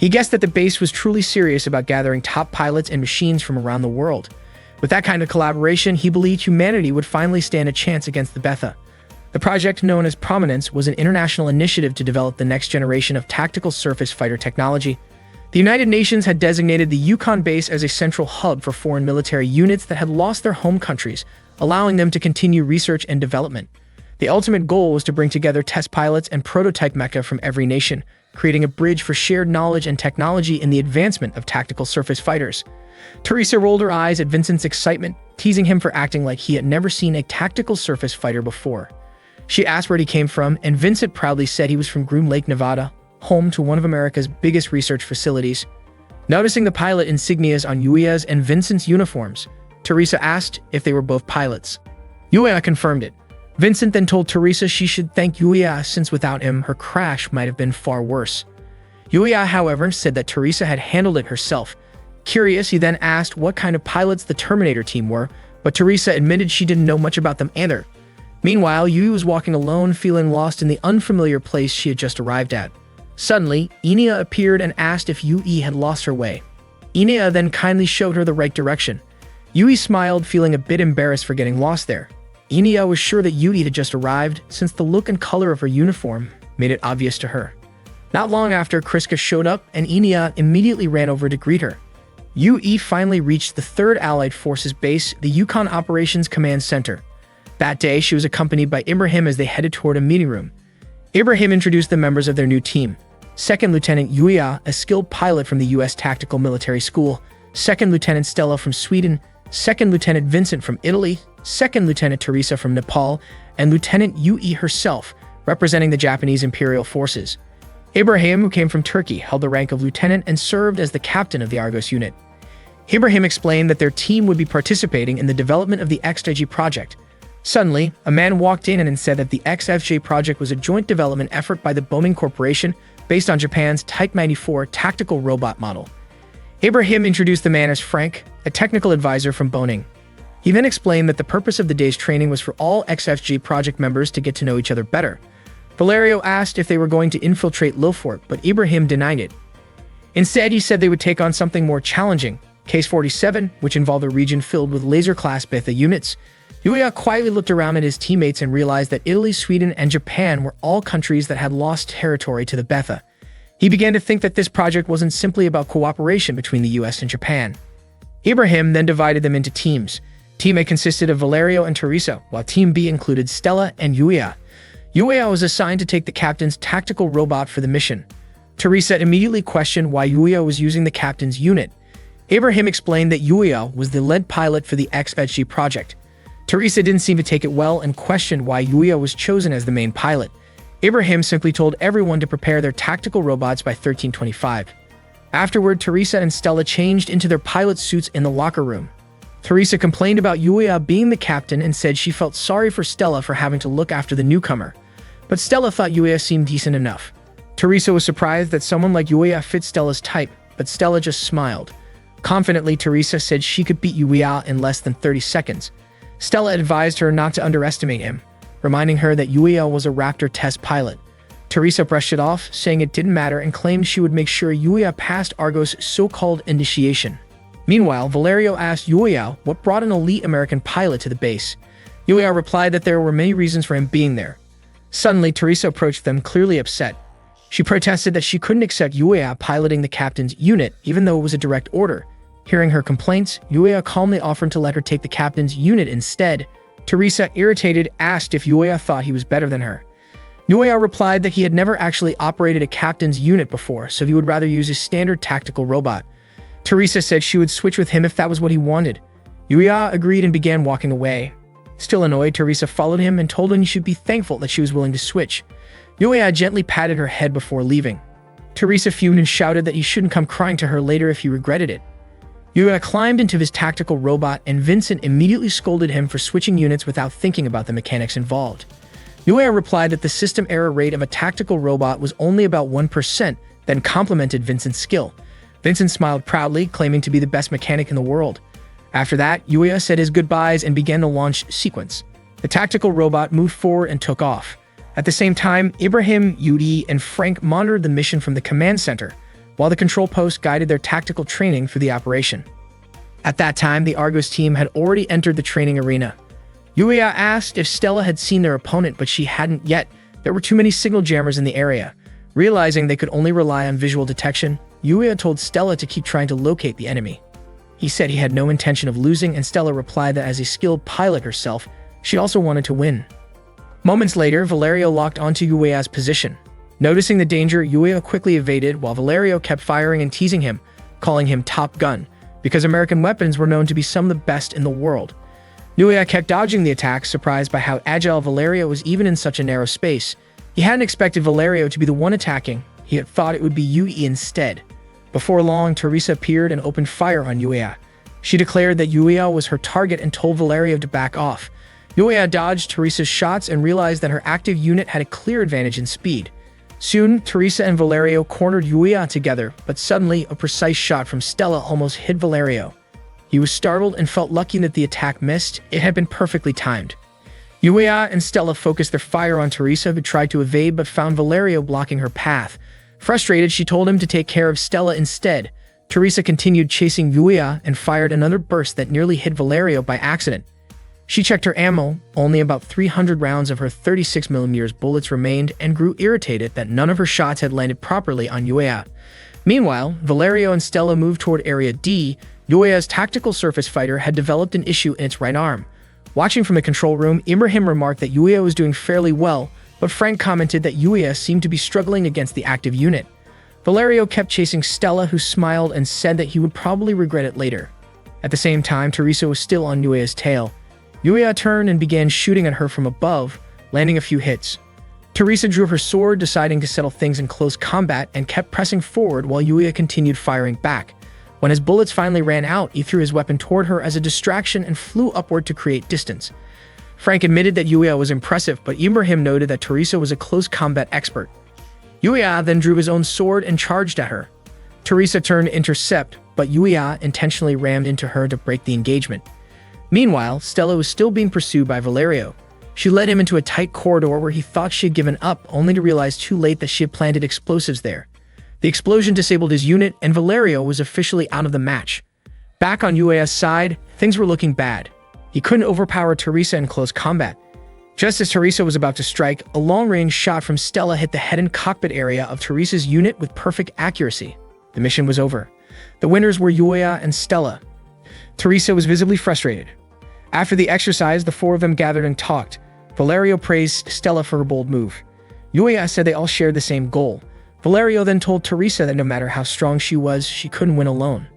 He guessed that the base was truly serious about gathering top pilots and machines from around the world. With that kind of collaboration, he believed humanity would finally stand a chance against the Betha. The project, known as Prominence, was an international initiative to develop the next generation of tactical surface fighter technology. The United Nations had designated the Yukon base as a central hub for foreign military units that had lost their home countries, allowing them to continue research and development. The ultimate goal was to bring together test pilots and prototype mecha from every nation, creating a bridge for shared knowledge and technology in the advancement of tactical surface fighters. Teresa rolled her eyes at Vincent's excitement, teasing him for acting like he had never seen a tactical surface fighter before. She asked where he came from, and Vincent proudly said he was from Groom Lake, Nevada, home to one of America's biggest research facilities. Noticing the pilot insignias on Yuya's and Vincent's uniforms, Teresa asked if they were both pilots. Yuya confirmed it. Vincent then told Teresa she should thank Yuya, since without him, her crash might have been far worse. Yuya, however, said that Teresa had handled it herself. Curious, he then asked what kind of pilots the Terminator team were, but Teresa admitted she didn't know much about them either. Meanwhile, Yui was walking alone, feeling lost in the unfamiliar place she had just arrived at. Suddenly, Enia appeared and asked if Yui had lost her way. Enia then kindly showed her the right direction. Yui smiled, feeling a bit embarrassed for getting lost there. Enia was sure that Yui had just arrived, since the look and color of her uniform made it obvious to her. Not long after, Kriska showed up, and Enia immediately ran over to greet her. Yui finally reached the 3rd Allied Forces base, the Yukon Operations Command Center. That day, she was accompanied by Ibrahim as they headed toward a meeting room. Ibrahim introduced the members of their new team. 2nd Lieutenant Yuya, a skilled pilot from the U.S. Tactical Military School, 2nd Lieutenant Stella from Sweden, 2nd Lieutenant Vincent from Italy, 2nd Lieutenant Teresa from Nepal, and Lieutenant Yui herself, representing the Japanese Imperial Forces. Ibrahim, who came from Turkey, held the rank of lieutenant and served as the captain of the Argos unit. Ibrahim explained that their team would be participating in the development of the XFJ project. Suddenly, a man walked in and said that the XFJ project was a joint development effort by the Boeing Corporation based on Japan's Type 94 tactical robot model. Ibrahim introduced the man as Frank, a technical advisor from Boeing. He then explained that the purpose of the day's training was for all XFJ project members to get to know each other better. Valerio asked if they were going to infiltrate Lilfort, but Ibrahim denied it. Instead, he said they would take on something more challenging, Case 47, which involved a region filled with laser-class Betha units. Yuya quietly looked around at his teammates and realized that Italy, Sweden, and Japan were all countries that had lost territory to the Betha. He began to think that this project wasn't simply about cooperation between the US and Japan. Ibrahim then divided them into teams. Team A consisted of Valerio and Teresa, while Team B included Stella and Yuya. Yuya was assigned to take the captain's tactical robot for the mission. Teresa immediately questioned why Yuya was using the captain's unit. Ibrahim explained that Yuya was the lead pilot for the XFG project. Teresa didn't seem to take it well and questioned why Yuya was chosen as the main pilot. Ibrahim simply told everyone to prepare their tactical robots by 1325. Afterward, Teresa and Stella changed into their pilot suits in the locker room. Teresa complained about Yuya being the captain and said she felt sorry for Stella for having to look after the newcomer. But Stella thought Yuya seemed decent enough. Teresa was surprised that someone like Yuya fit Stella's type, but Stella just smiled. Confidently, Teresa said she could beat Yuya in less than 30 seconds. Stella advised her not to underestimate him, reminding her that Yuya was a Raptor test pilot. Teresa brushed it off, saying it didn't matter, and claimed she would make sure Yuya passed Argos' so-called initiation. Meanwhile, Valerio asked Yuya what brought an elite American pilot to the base. Yuya replied that there were many reasons for him being there. Suddenly, Teresa approached them, clearly upset. She protested that she couldn't accept Yuya piloting the captain's unit, even though it was a direct order. Hearing her complaints, Yuya calmly offered to let her take the captain's unit instead. Teresa, irritated, asked if Yuya thought he was better than her. Yuya replied that he had never actually operated a captain's unit before, so he would rather use his standard tactical robot. Teresa said she would switch with him if that was what he wanted. Yuya agreed and began walking away. Still annoyed, Teresa followed him and told him he should be thankful that she was willing to switch. Yuya gently patted her head before leaving. Teresa fumed and shouted that he shouldn't come crying to her later if he regretted it. Yuya climbed into his tactical robot and Vincent immediately scolded him for switching units without thinking about the mechanics involved. Yuya replied that the system error rate of a tactical robot was only about 1%, then complimented Vincent's skill. Vincent smiled proudly, claiming to be the best mechanic in the world. After that, Yuya said his goodbyes and began the launch sequence. The tactical robot moved forward and took off. At the same time, Ibrahim, Yudi, and Frank monitored the mission from the command center, while the control post guided their tactical training through the operation. At that time, the Argos team had already entered the training arena. Yuya asked if Stella had seen their opponent, but she hadn't yet. There were too many signal jammers in the area. Realizing they could only rely on visual detection, Yuya told Stella to keep trying to locate the enemy. He said he had no intention of losing, and Stella replied that as a skilled pilot herself, she also wanted to win. Moments later, Valerio locked onto Yuya's position. Noticing the danger, Yuya quickly evaded while Valerio kept firing and teasing him, calling him Top Gun, because American weapons were known to be some of the best in the world. Yuya kept dodging the attacks, surprised by how agile Valerio was even in such a narrow space. He hadn't expected Valerio to be the one attacking. He had thought it would be Yui instead. Before long, Teresa appeared and opened fire on Yuya. She declared that Yuya was her target and told Valerio to back off. Yuya dodged Teresa's shots and realized that her active unit had a clear advantage in speed. Soon, Teresa and Valerio cornered Yuya together, but suddenly, a precise shot from Stella almost hit Valerio. He was startled and felt lucky that the attack missed. It had been perfectly timed. Yuya and Stella focused their fire on Teresa, who tried to evade but found Valerio blocking her path. Frustrated, she told him to take care of Stella instead. Teresa continued chasing Yuya and fired another burst that nearly hit Valerio by accident. She checked her ammo. Only about 300 rounds of her 36mm bullets remained and grew irritated that none of her shots had landed properly on Yuya. Meanwhile, Valerio and Stella moved toward Area D. Yuya's tactical surface fighter had developed an issue in its right arm. Watching from the control room, Ibrahim remarked that Yuya was doing fairly well, but Frank commented that Yuya seemed to be struggling against the active unit. Valerio kept chasing Stella, who smiled and said that he would probably regret it later. At the same time, Teresa was still on Yuya's tail. Yuya turned and began shooting at her from above, landing a few hits. Teresa drew her sword, deciding to settle things in close combat, and kept pressing forward while Yuya continued firing back. When his bullets finally ran out, he threw his weapon toward her as a distraction and flew upward to create distance. Frank admitted that Yuya was impressive, but Ibrahim noted that Teresa was a close combat expert. Yuya then drew his own sword and charged at her. Teresa turned to intercept, but Yuya intentionally rammed into her to break the engagement. Meanwhile, Stella was still being pursued by Valerio. She led him into a tight corridor where he thought she had given up, only to realize too late that she had planted explosives there. The explosion disabled his unit, and Valerio was officially out of the match. Back on Yuya's side, things were looking bad. He couldn't overpower Teresa in close combat. Just as Teresa was about to strike, a long-range shot from Stella hit the head and cockpit area of Teresa's unit with perfect accuracy. The mission was over. The winners were Yuya and Stella. Teresa was visibly frustrated. After the exercise, the four of them gathered and talked. Valerio praised Stella for her bold move. Yuya said they all shared the same goal. Valerio then told Teresa that no matter how strong she was, she couldn't win alone.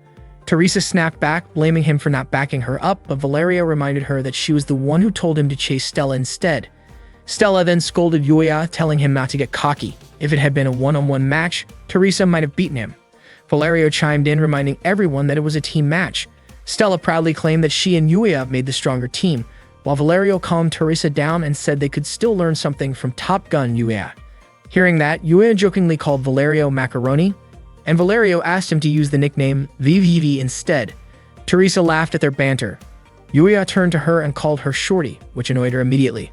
Teresa snapped back, blaming him for not backing her up, but Valerio reminded her that she was the one who told him to chase Stella instead. Stella then scolded Yuya, telling him not to get cocky. If it had been a one-on-one match, Teresa might have beaten him. Valerio chimed in, reminding everyone that it was a team match. Stella proudly claimed that she and Yuya made the stronger team, while Valerio calmed Teresa down and said they could still learn something from Top Gun Yuya. Hearing that, Yuya jokingly called Valerio Macaroni, and Valerio asked him to use the nickname VVV instead. Teresa laughed at their banter. Yuya turned to her and called her Shorty, which annoyed her immediately.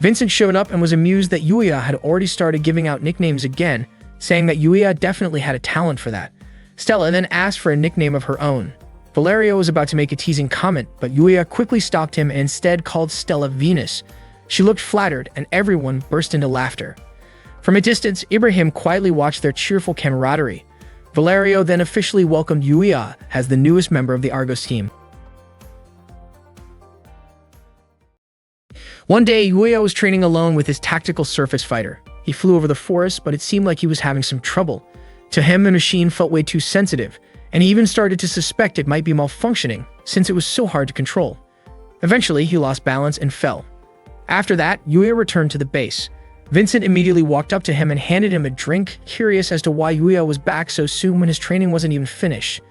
Vincent showed up and was amused that Yuya had already started giving out nicknames again, saying that Yuya definitely had a talent for that. Stella then asked for a nickname of her own. Valerio was about to make a teasing comment, but Yuya quickly stopped him and instead called Stella Venus. She looked flattered, and everyone burst into laughter. From a distance, Ibrahim quietly watched their cheerful camaraderie. Valerio then officially welcomed Yuya as the newest member of the Argos team. One day, Yuya was training alone with his tactical surface fighter. He flew over the forest, but it seemed like he was having some trouble. To him, the machine felt way too sensitive, and he even started to suspect it might be malfunctioning, since it was so hard to control. Eventually, he lost balance and fell. After that, Yuya returned to the base. Vincent immediately walked up to him and handed him a drink, curious as to why Yuya was back so soon when his training wasn't even finished.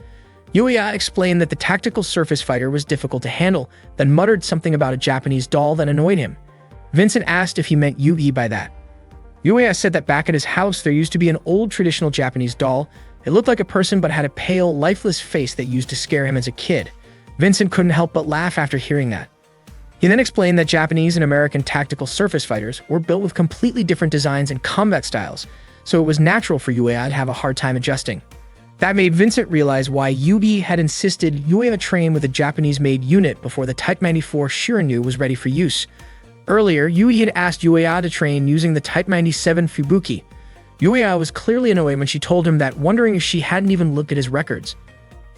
Yuya explained that the tactical surface fighter was difficult to handle, then muttered something about a Japanese doll that annoyed him. Vincent asked if he meant Yugi by that. Yuya said that back at his house there used to be an old traditional Japanese doll. It looked like a person but had a pale, lifeless face that used to scare him as a kid. Vincent couldn't help but laugh after hearing that. He then explained that Japanese and American tactical surface fighters were built with completely different designs and combat styles, so it was natural for Yuya to have a hard time adjusting. That made Vincent realize why Yugi had insisted Yuya train with a Japanese-made unit before the Type 94 Shirinu was ready for use. Earlier, Yugi had asked Yuya to train using the Type 97 Fubuki. Yuya was clearly annoyed when she told him that, wondering if she hadn't even looked at his records.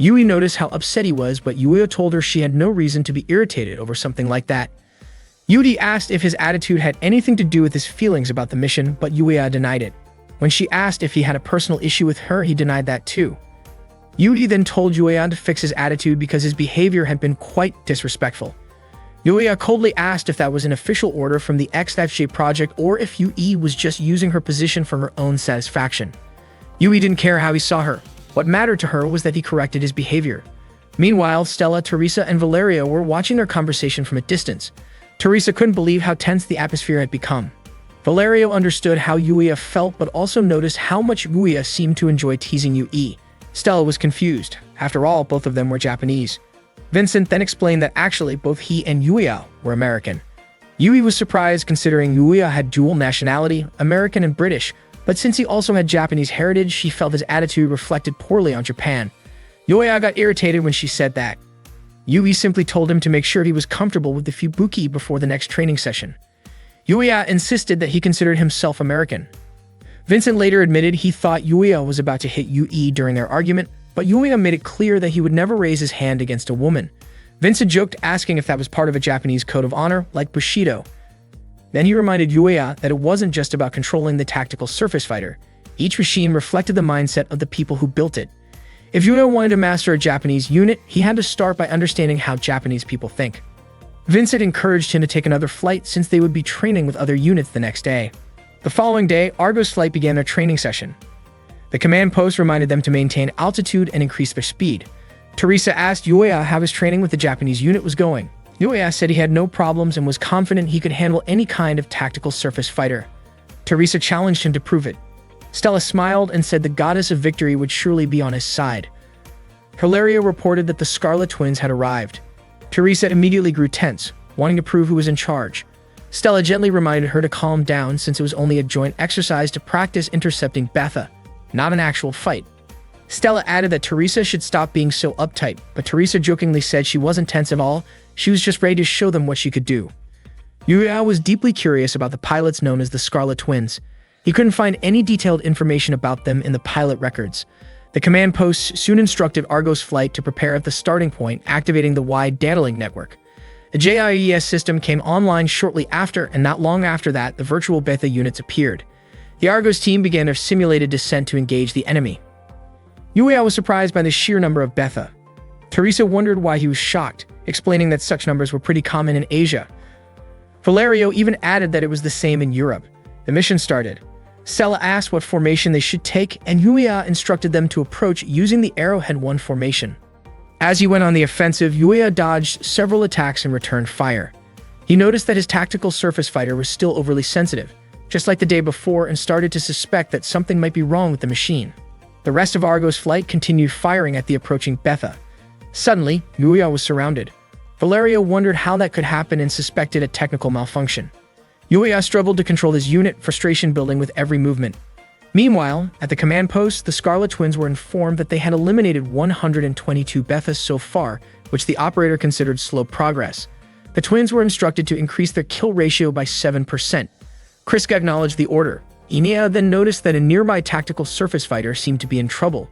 Yui noticed how upset he was, but Yuya told her she had no reason to be irritated over something like that. Yudi asked if his attitude had anything to do with his feelings about the mission, but Yuya denied it. When she asked if he had a personal issue with her, he denied that too. Yudi then told Yuya to fix his attitude because his behavior had been quite disrespectful. Yuya coldly asked if that was an official order from the XFJ project or if Yui was just using her position for her own satisfaction. Yui didn't care how he saw her. What mattered to her was that he corrected his behavior. Meanwhile, Stella, Teresa, and Valeria were watching their conversation from a distance. Teresa couldn't believe how tense the atmosphere had become. Valerio understood how Yuya felt, but also noticed how much Yuya seemed to enjoy teasing Yui. Stella was confused. After all, both of them were Japanese. Vincent then explained that actually both he and Yuya were American. Yui was surprised considering Yuya had dual nationality, American and British, but since he also had Japanese heritage, she felt his attitude reflected poorly on Japan. Yuya got irritated when she said that. Yui simply told him to make sure he was comfortable with the Fubuki before the next training session. Yuya insisted that he considered himself American. Vincent later admitted he thought Yuya was about to hit Yui during their argument, but Yuya made it clear that he would never raise his hand against a woman. Vincent joked, asking if that was part of a Japanese code of honor, like Bushido. Then he reminded Yuya that it wasn't just about controlling the tactical surface fighter. Each machine reflected the mindset of the people who built it. If Yuya wanted to master a Japanese unit, he had to start by understanding how Japanese people think. Vincent encouraged him to take another flight since they would be training with other units the next day. The following day, Argos flight began their training session. The command post reminded them to maintain altitude and increase their speed. Teresa asked Yuya how his training with the Japanese unit was going. Yuya said he had no problems and was confident he could handle any kind of tactical surface fighter. Teresa challenged him to prove it. Stella smiled and said the goddess of victory would surely be on his side. Hilaria reported that the Scarlet Twins had arrived. Teresa immediately grew tense, wanting to prove who was in charge. Stella gently reminded her to calm down since it was only a joint exercise to practice intercepting Betha, not an actual fight. Stella added that Teresa should stop being so uptight, but Teresa jokingly said she wasn't tense at all, she was just ready to show them what she could do. Yuya was deeply curious about the pilots known as the Scarlet Twins. He couldn't find any detailed information about them in the pilot records. The command post soon instructed Argos flight to prepare at the starting point, activating the wide data link network. The JIES system came online shortly after, and not long after that, the virtual Betha units appeared. The Argos team began their simulated descent to engage the enemy. Yuya was surprised by the sheer number of Betha. Teresa wondered why he was shocked, explaining that such numbers were pretty common in Asia. Valerio even added that it was the same in Europe. The mission started. Stella asked what formation they should take, and Yuya instructed them to approach using the Arrowhead 1 formation. As he went on the offensive, Yuya dodged several attacks and returned fire. He noticed that his tactical surface fighter was still overly sensitive, just like the day before, and started to suspect that something might be wrong with the machine. The rest of Argos flight continued firing at the approaching Betha. Suddenly, Yuya was surrounded. Valerio wondered how that could happen and suspected a technical malfunction. Yuya struggled to control his unit, frustration building with every movement. Meanwhile, at the command post, the Scarlet Twins were informed that they had eliminated 122 Bethas so far, which the operator considered slow progress. The twins were instructed to increase their kill ratio by 7%. Kriska acknowledged the order. Inia then noticed that a nearby tactical surface fighter seemed to be in trouble.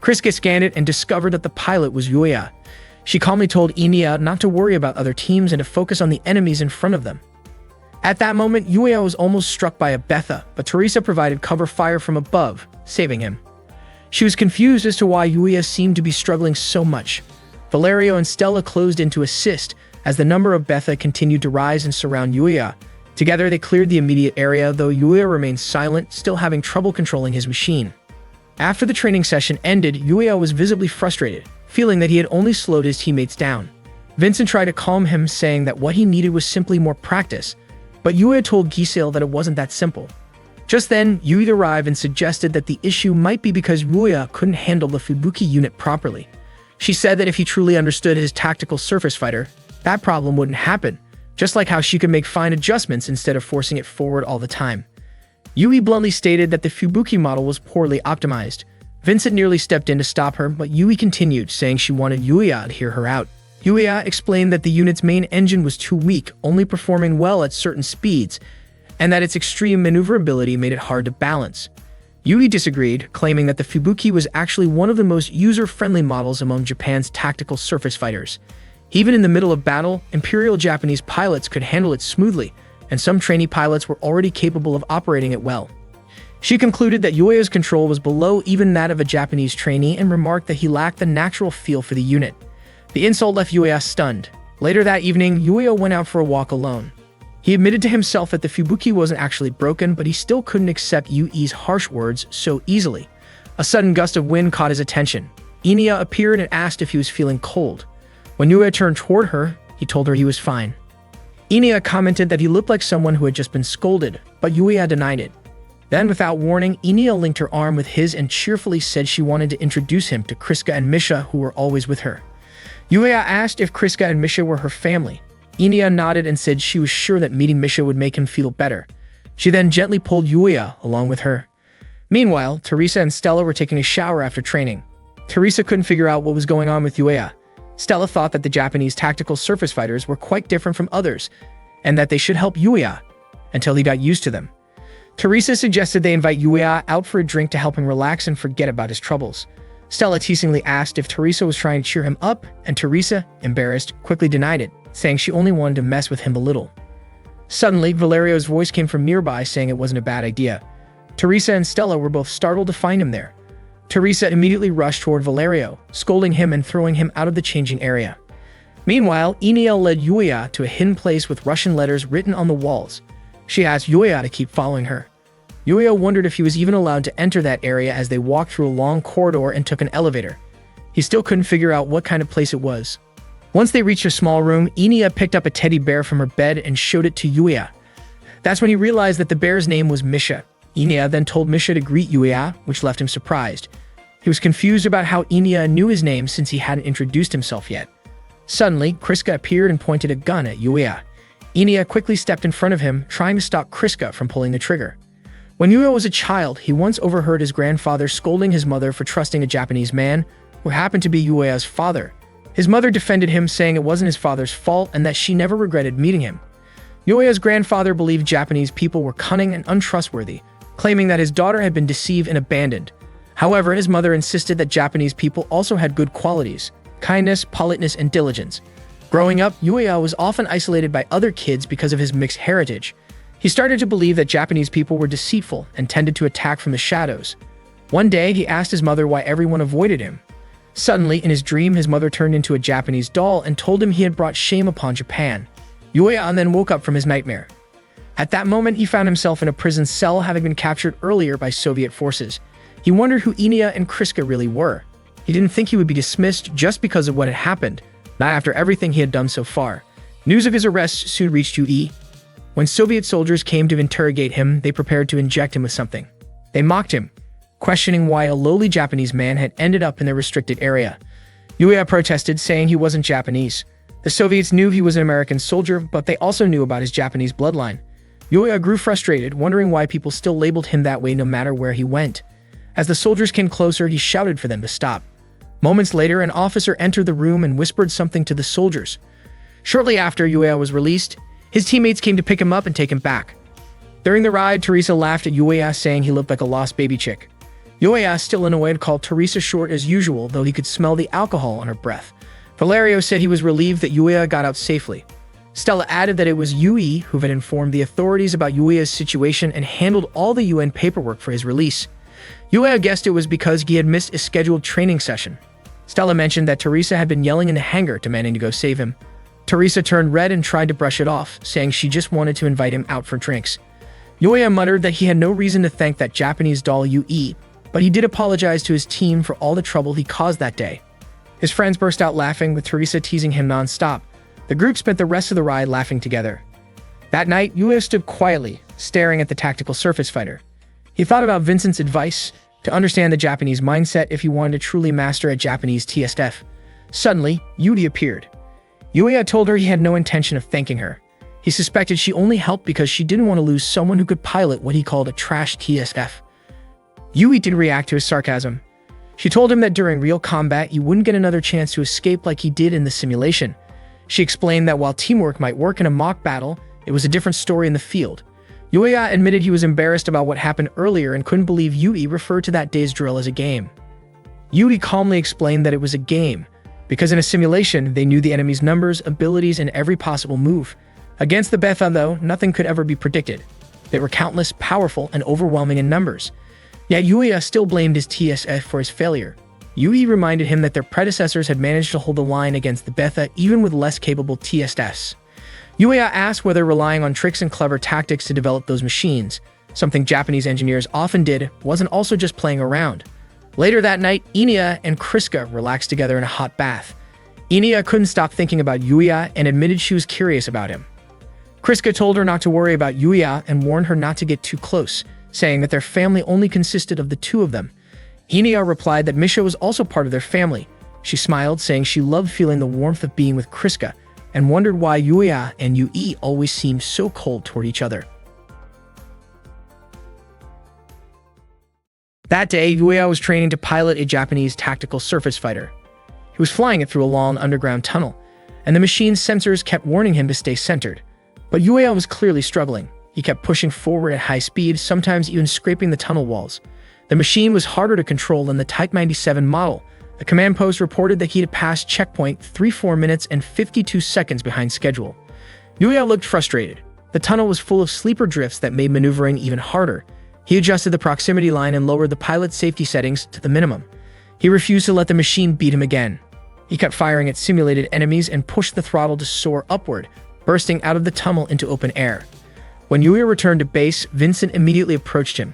Kriska scanned it and discovered that the pilot was Yuya. She calmly told Inia not to worry about other teams and to focus on the enemies in front of them. At that moment, Yuya was almost struck by a Betha, but Teresa provided cover fire from above, saving him. She was confused as to why Yuya seemed to be struggling so much. Valerio and Stella closed in to assist as the number of Betha continued to rise and surround Yuya. Together, they cleared the immediate area, though Yuya remained silent, still having trouble controlling his machine. After the training session ended, Yuya was visibly frustrated, feeling that he had only slowed his teammates down. Vincent tried to calm him, saying that what he needed was simply more practice, but Yuya told Giselle that it wasn't that simple. Just then, Yui arrived and suggested that the issue might be because Yuya couldn't handle the Fubuki unit properly. She said that if he truly understood his tactical surface fighter, that problem wouldn't happen, just like how she could make fine adjustments instead of forcing it forward all the time. Yui bluntly stated that the Fubuki model was poorly optimized. Vincent nearly stepped in to stop her, but Yui continued, saying she wanted Yuya to hear her out. Yuya explained that the unit's main engine was too weak, only performing well at certain speeds, and that its extreme maneuverability made it hard to balance. Yui disagreed, claiming that the Fubuki was actually one of the most user-friendly models among Japan's tactical surface fighters. Even in the middle of battle, Imperial Japanese pilots could handle it smoothly, and some trainee pilots were already capable of operating it well. She concluded that Yuya's control was below even that of a Japanese trainee and remarked that he lacked the natural feel for the unit. The insult left Yuya stunned. Later that evening, Yuya went out for a walk alone. He admitted to himself that the Fubuki wasn't actually broken, but he still couldn't accept Yui's harsh words so easily. A sudden gust of wind caught his attention. Inia appeared and asked if he was feeling cold. When Yuya turned toward her, he told her he was fine. Inia commented that he looked like someone who had just been scolded, but Yuya denied it. Then, without warning, Inia linked her arm with his and cheerfully said she wanted to introduce him to Kriska and Misha, who were always with her. Yuya asked if Kriska and Misha were her family. Inia nodded and said she was sure that meeting Misha would make him feel better. She then gently pulled Yuya along with her. Meanwhile, Teresa and Stella were taking a shower after training. Teresa couldn't figure out what was going on with Yuya. Stella thought that the Japanese tactical surface fighters were quite different from others, and that they should help Yuya until he got used to them. Teresa suggested they invite Yuya out for a drink to help him relax and forget about his troubles. Stella teasingly asked if Teresa was trying to cheer him up, and Teresa, embarrassed, quickly denied it, saying she only wanted to mess with him a little. Suddenly, Valerio's voice came from nearby saying it wasn't a bad idea. Teresa and Stella were both startled to find him there. Teresa immediately rushed toward Valerio, scolding him and throwing him out of the changing area. Meanwhile, Eniel led Yuya to a hidden place with Russian letters written on the walls. She asked Yuya to keep following her. Yuya wondered if he was even allowed to enter that area as they walked through a long corridor and took an elevator. He still couldn't figure out what kind of place it was. Once they reached a small room, Inia picked up a teddy bear from her bed and showed it to Yuya. That's when he realized that the bear's name was Misha. Inia then told Misha to greet Yuya, which left him surprised. He was confused about how Inia knew his name since he hadn't introduced himself yet. Suddenly, Kriska appeared and pointed a gun at Yuya. Inia quickly stepped in front of him, trying to stop Kriska from pulling the trigger. When Yuya was a child, he once overheard his grandfather scolding his mother for trusting a Japanese man, who happened to be Yuya's father. His mother defended him, saying it wasn't his father's fault and that she never regretted meeting him. Yuya's grandfather believed Japanese people were cunning and untrustworthy, claiming that his daughter had been deceived and abandoned. However, his mother insisted that Japanese people also had good qualities: kindness, politeness, and diligence. Growing up, Yuya was often isolated by other kids because of his mixed heritage. He started to believe that Japanese people were deceitful and tended to attack from the shadows. One day, he asked his mother why everyone avoided him. Suddenly, in his dream, his mother turned into a Japanese doll and told him he had brought shame upon Japan. Yuya then woke up from his nightmare. At that moment, he found himself in a prison cell, having been captured earlier by Soviet forces. He wondered who Inia and Kriska really were. He didn't think he would be dismissed just because of what had happened, not after everything he had done so far. News of his arrest soon reached Yui. When Soviet soldiers came to interrogate him, they prepared to inject him with something. They mocked him, questioning why a lowly Japanese man had ended up in the restricted area. Yuya protested, saying he wasn't Japanese. The Soviets knew he was an American soldier, but they also knew about his Japanese bloodline. Yuya grew frustrated, wondering why people still labeled him that way no matter where he went. As the soldiers came closer, he shouted for them to stop. Moments later, an officer entered the room and whispered something to the soldiers. Shortly after Yuya was released, his teammates came to pick him up and take him back. During the ride, Teresa laughed at Yuya, saying he looked like a lost baby chick. Yuya, still annoyed, called Teresa short as usual, though he could smell the alcohol on her breath. Valerio said he was relieved that Yuya got out safely. Stella added that it was Yui who had informed the authorities about Yuya's situation and handled all the UN paperwork for his release. Yuya guessed it was because he had missed a scheduled training session. Stella mentioned that Teresa had been yelling in the hangar, demanding to go save him. Teresa turned red and tried to brush it off, saying she just wanted to invite him out for drinks. Yuya muttered that he had no reason to thank that Japanese doll Yui, but he did apologize to his team for all the trouble he caused that day. His friends burst out laughing, with Teresa teasing him non-stop. The group spent the rest of the ride laughing together. That night, Yuya stood quietly, staring at the tactical surface fighter. He thought about Vincent's advice to understand the Japanese mindset if he wanted to truly master a Japanese TSF. Suddenly, Yuri appeared. Yuya told her he had no intention of thanking her. He suspected she only helped because she didn't want to lose someone who could pilot what he called a trash TSF. Yui didn't react to his sarcasm. She told him that during real combat, he wouldn't get another chance to escape like he did in the simulation. She explained that while teamwork might work in a mock battle, it was a different story in the field. Yuya admitted he was embarrassed about what happened earlier and couldn't believe Yui referred to that day's drill as a game. Yui calmly explained that it was a game, because in a simulation, they knew the enemy's numbers, abilities, and every possible move. Against the Betha, though, nothing could ever be predicted. They were countless, powerful, and overwhelming in numbers. Yet Yuya still blamed his TSF for his failure. Yui reminded him that their predecessors had managed to hold the line against the Betha even with less capable TSFs. Yuya asked whether relying on tricks and clever tactics to develop those machines, something Japanese engineers often did, wasn't also just playing around. Later that night, Inia and Kriska relaxed together in a hot bath. Inia couldn't stop thinking about Yuya and admitted she was curious about him. Kriska told her not to worry about Yuya and warned her not to get too close, saying that their family only consisted of the two of them. Inia replied that Misha was also part of their family. She smiled, saying she loved feeling the warmth of being with Kriska, and wondered why Yuya and Yui always seemed so cold toward each other. That day, Yuya was training to pilot a Japanese tactical surface fighter. He was flying it through a long underground tunnel, and the machine's sensors kept warning him to stay centered. But Yuya was clearly struggling. He kept pushing forward at high speed, sometimes even scraping the tunnel walls. The machine was harder to control than the Type 97 model. The command post reported that he had passed checkpoint 4 minutes and 52 seconds behind schedule. Yuya looked frustrated. The tunnel was full of sleeper drifts that made maneuvering even harder. He adjusted the proximity line and lowered the pilot's safety settings to the minimum. He refused to let the machine beat him again. He kept firing at simulated enemies and pushed the throttle to soar upward, bursting out of the tunnel into open air. When Yuya returned to base, Vincent immediately approached him.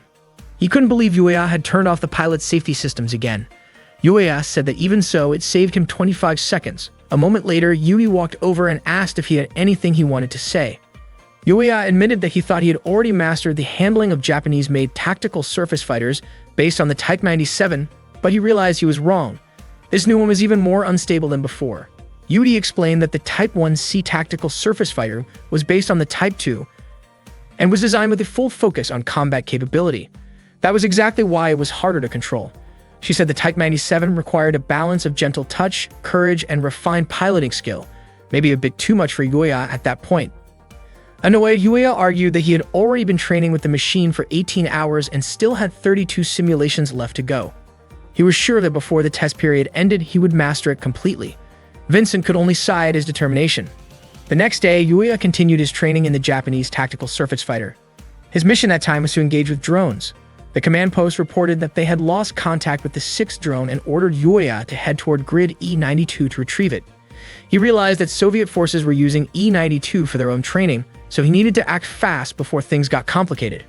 He couldn't believe Yuya had turned off the pilot's safety systems again. Yuya said that even so, it saved him 25 seconds. A moment later, Yui walked over and asked if he had anything he wanted to say. Yuya admitted that he thought he had already mastered the handling of Japanese-made tactical surface fighters based on the Type 97, but he realized he was wrong. This new one was even more unstable than before. Yui explained that the Type 1C tactical surface fighter was based on the Type 2 and was designed with a full focus on combat capability. That was exactly why it was harder to control. She said the Type 97 required a balance of gentle touch, courage, and refined piloting skill, maybe a bit too much for Yuya at that point. Annoyed, Yuya argued that he had already been training with the machine for 18 hours and still had 32 simulations left to go. He was sure that before the test period ended, he would master it completely. Vincent could only sigh at his determination. The next day, Yuya continued his training in the Japanese tactical surface fighter. His mission that time was to engage with drones. The command post reported that they had lost contact with the 6th drone and ordered Yuya to head toward grid E92 to retrieve it. He realized that Soviet forces were using E92 for their own training, so he needed to act fast before things got complicated.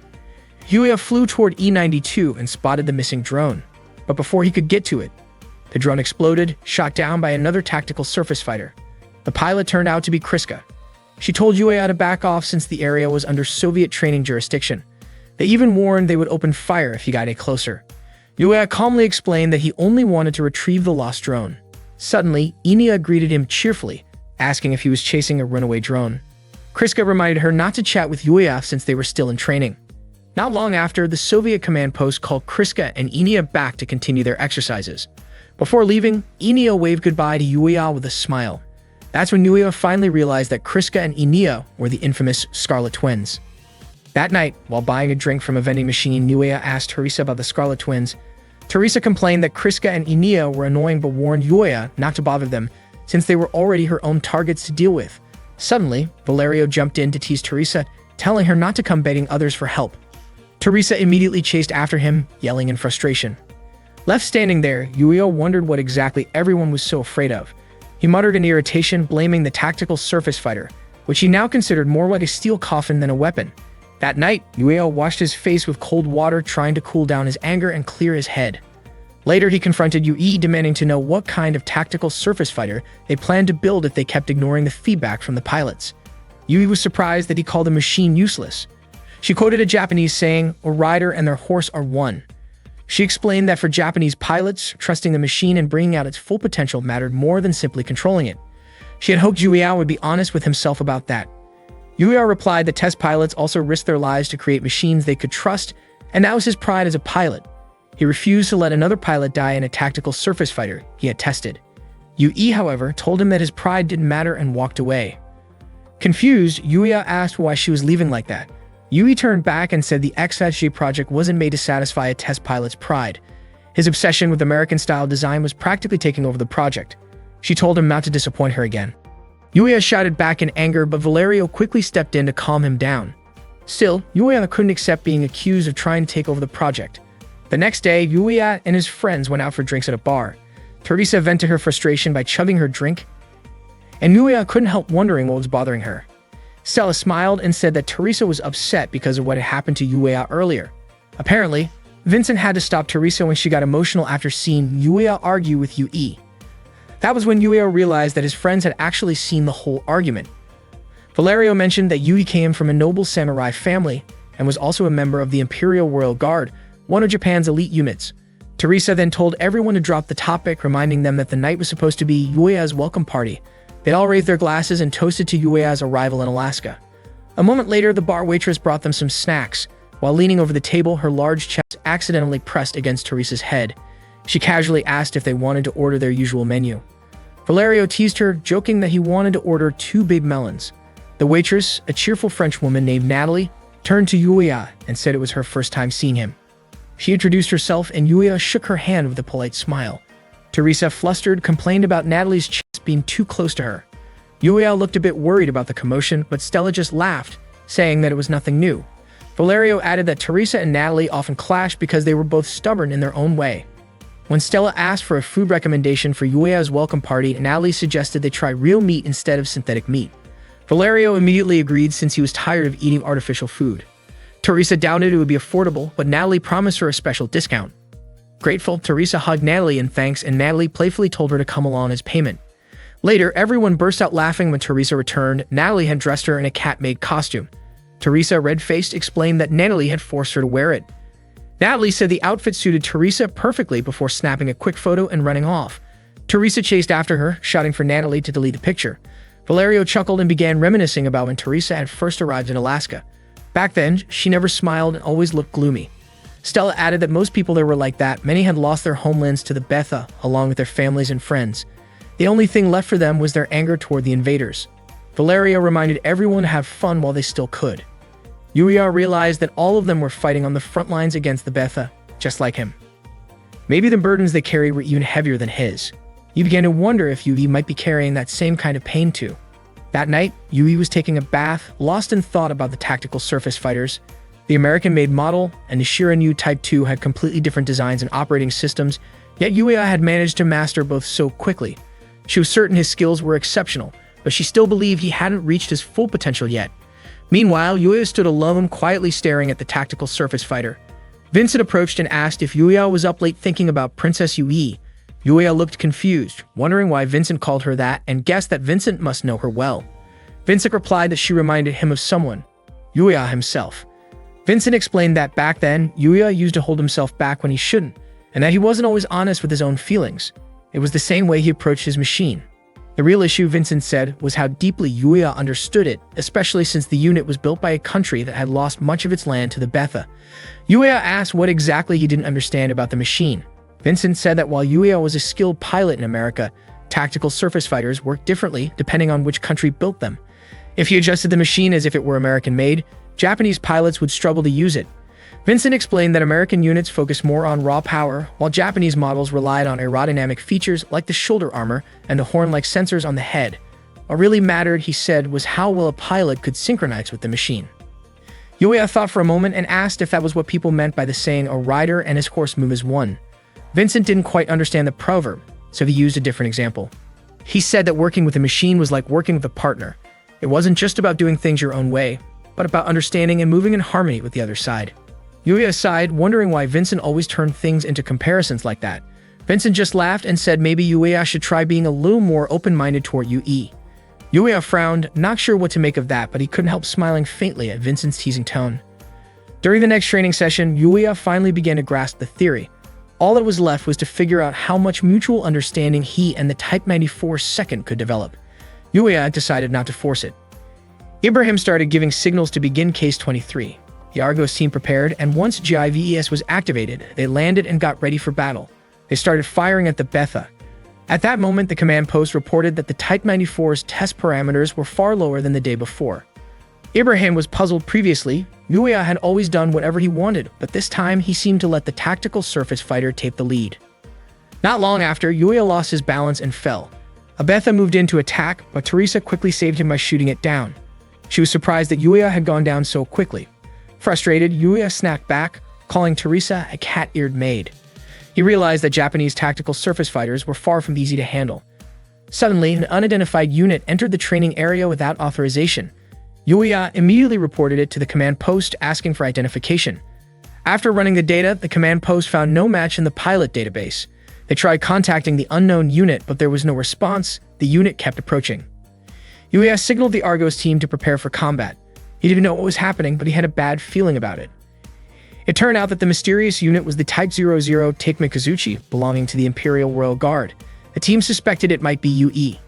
Yuya flew toward E92 and spotted the missing drone. But before he could get to it, the drone exploded, shot down by another tactical surface fighter. The pilot turned out to be Kriska. She told Yuya to back off since the area was under Soviet training jurisdiction. They even warned they would open fire if he got any closer. Yuya calmly explained that he only wanted to retrieve the lost drone. Suddenly, Inia greeted him cheerfully, asking if he was chasing a runaway drone. Kriska reminded her not to chat with Yuya since they were still in training. Not long after, the Soviet command post called Kriska and Inia back to continue their exercises. Before leaving, Inia waved goodbye to Yuya with a smile. That's when Yuya finally realized that Kriska and Inia were the infamous Scarlet Twins. That night, while buying a drink from a vending machine, Yuya asked Teresa about the Scarlet Twins. Teresa complained that Kriska and Enia were annoying but warned Yuya not to bother them, since they were already her own targets to deal with. Suddenly, Valerio jumped in to tease Teresa, telling her not to come begging others for help. Teresa immediately chased after him, yelling in frustration. Left standing there, Yuya wondered what exactly everyone was so afraid of. He muttered in irritation, blaming the tactical surface fighter, which he now considered more like a steel coffin than a weapon. That night, Yuya washed his face with cold water, trying to cool down his anger and clear his head. Later, he confronted Yui, demanding to know what kind of tactical surface fighter they planned to build if they kept ignoring the feedback from the pilots. Yui was surprised that he called the machine useless. She quoted a Japanese saying, "A rider and their horse are one." She explained that for Japanese pilots, trusting the machine and bringing out its full potential mattered more than simply controlling it. She had hoped Yuya would be honest with himself about that. Yuya replied that test pilots also risked their lives to create machines they could trust, and that was his pride as a pilot. He refused to let another pilot die in a tactical surface fighter he had tested. Yui, however, told him that his pride didn't matter and walked away. Confused, Yuya asked why she was leaving like that. Yui turned back and said the XSG project wasn't made to satisfy a test pilot's pride. His obsession with American-style design was practically taking over the project. She told him not to disappoint her again. Yuya shouted back in anger, but Valerio quickly stepped in to calm him down. Still, Yuya couldn't accept being accused of trying to take over the project. The next day, Yuya and his friends went out for drinks at a bar. Teresa vented her frustration by chugging her drink, and Yuya couldn't help wondering what was bothering her. Stella smiled and said that Teresa was upset because of what had happened to Yuya earlier. Apparently, Vincent had to stop Teresa when she got emotional after seeing Yuya argue with Yui. That was when Yuya realized that his friends had actually seen the whole argument. Valerio mentioned that Yui came from a noble samurai family and was also a member of the Imperial Royal Guard, one of Japan's elite units. Teresa then told everyone to drop the topic, reminding them that the night was supposed to be Yuya's welcome party. They all raised their glasses and toasted to Yuya's arrival in Alaska. A moment later, the bar waitress brought them some snacks. While leaning over the table, her large chest accidentally pressed against Teresa's head. She casually asked if they wanted to order their usual menu. Valerio teased her, joking that he wanted to order 2 big melons. The waitress, a cheerful French woman named Natalie, turned to Yuya and said it was her first time seeing him. She introduced herself and Yuya shook her hand with a polite smile. Teresa, flustered, complained about Natalie's chest being too close to her. Yuya looked a bit worried about the commotion, but Stella just laughed, saying that it was nothing new. Valerio added that Teresa and Natalie often clashed because they were both stubborn in their own way. When Stella asked for a food recommendation for Yuya's welcome party, Natalie suggested they try real meat instead of synthetic meat. Valerio immediately agreed since he was tired of eating artificial food. Teresa doubted it would be affordable, but Natalie promised her a special discount. Grateful, Teresa hugged Natalie in thanks, and Natalie playfully told her to come along as payment. Later, everyone burst out laughing when Teresa returned. Natalie had dressed her in a cat-made costume. Teresa, red-faced, explained that Natalie had forced her to wear it. Natalie said the outfit suited Teresa perfectly before snapping a quick photo and running off. Teresa chased after her, shouting for Natalie to delete the picture. Valerio chuckled and began reminiscing about when Teresa had first arrived in Alaska. Back then, she never smiled and always looked gloomy. Stella added that most people there were like that. Many had lost their homelands to the Betha, along with their families and friends. The only thing left for them was their anger toward the invaders. Valerio reminded everyone to have fun while they still could. Yuya realized that all of them were fighting on the front lines against the Betha, just like him. Maybe the burdens they carried were even heavier than his. He began to wonder if Yui might be carrying that same kind of pain too. That night, Yui was taking a bath, lost in thought about the tactical surface fighters. The American-made model and the Shirinu Type 2 had completely different designs and operating systems, yet Yuya had managed to master both so quickly. She was certain his skills were exceptional, but she still believed he hadn't reached his full potential yet. Meanwhile, Yuya stood alone, quietly staring at the tactical surface fighter. Vincent approached and asked if Yuya was up late thinking about Princess Yui. Yuya looked confused, wondering why Vincent called her that, and guessed that Vincent must know her well. Vincent replied that she reminded him of someone, Yuya himself. Vincent explained that back then, Yuya used to hold himself back when he shouldn't, and that he wasn't always honest with his own feelings. It was the same way he approached his machine. The real issue, Vincent said, was how deeply Yuya understood it, especially since the unit was built by a country that had lost much of its land to the Betha. Yuya asked what exactly he didn't understand about the machine. Vincent said that while Yuya was a skilled pilot in America, tactical surface fighters worked differently depending on which country built them. If he adjusted the machine as if it were American-made, Japanese pilots would struggle to use it. Vincent explained that American units focused more on raw power, while Japanese models relied on aerodynamic features like the shoulder armor and the horn-like sensors on the head. What really mattered, he said, was how well a pilot could synchronize with the machine. Yuya thought for a moment and asked if that was what people meant by the saying, "A rider and his horse move as one." Vincent didn't quite understand the proverb, so he used a different example. He said that working with a machine was like working with a partner. It wasn't just about doing things your own way, but about understanding and moving in harmony with the other side. Yuya sighed, wondering why Vincent always turned things into comparisons like that. Vincent just laughed and said maybe Yuya should try being a little more open-minded toward Yui. Yuya frowned, not sure what to make of that, but he couldn't help smiling faintly at Vincent's teasing tone. During the next training session, Yuya finally began to grasp the theory. All that was left was to figure out how much mutual understanding he and the Type 94 second could develop. Yuya decided not to force it. Ibrahim started giving signals to begin Case 23. The Argos team prepared, and once GIVES was activated, they landed and got ready for battle. They started firing at the Betha. At that moment, the command post reported that the Type 94's test parameters were far lower than the day before. Ibrahim was puzzled previously. Yuya had always done whatever he wanted, but this time he seemed to let the tactical surface fighter take the lead. Not long after, Yuya lost his balance and fell. A Betha moved in to attack, but Teresa quickly saved him by shooting it down. She was surprised that Yuya had gone down so quickly. Frustrated, Yuya snapped back, calling Teresa a cat-eared maid. He realized that Japanese tactical surface fighters were far from easy to handle. Suddenly, an unidentified unit entered the training area without authorization. Yuya immediately reported it to the command post, asking for identification. After running the data, the command post found no match in the pilot database. They tried contacting the unknown unit, but there was no response. The unit kept approaching. Yuya signaled the Argos team to prepare for combat. He didn't know what was happening, but he had a bad feeling about it. It turned out that the mysterious unit was the Type 00 Takemikazuchi, belonging to the Imperial Royal Guard. The team suspected it might be Yui.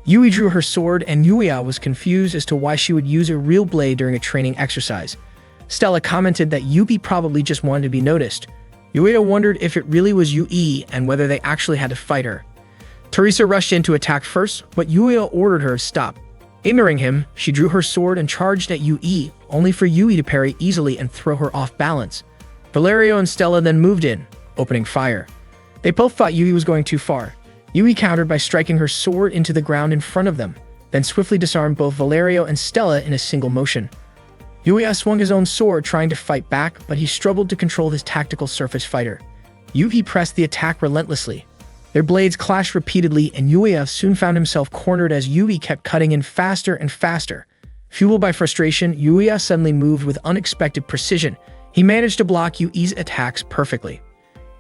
Yui drew her sword, and Yuya was confused as to why she would use a real blade during a training exercise. Stella commented that Yui probably just wanted to be noticed. Yuya wondered if it really was Yui and whether they actually had to fight her. Teresa rushed in to attack first, but Yuya ordered her to stop. Ignoring him, she drew her sword and charged at Yui, only for Yui to parry easily and throw her off balance. Valerio and Stella then moved in, opening fire. They both thought Yui was going too far. Yui countered by striking her sword into the ground in front of them, then swiftly disarmed both Valerio and Stella in a single motion. Yuya swung his own sword trying to fight back, but he struggled to control his tactical surface fighter. Yui pressed the attack relentlessly. Their blades clashed repeatedly, and Yuya soon found himself cornered as Yui kept cutting in faster and faster. Fueled by frustration, Yuya suddenly moved with unexpected precision. He managed to block Yui's attacks perfectly.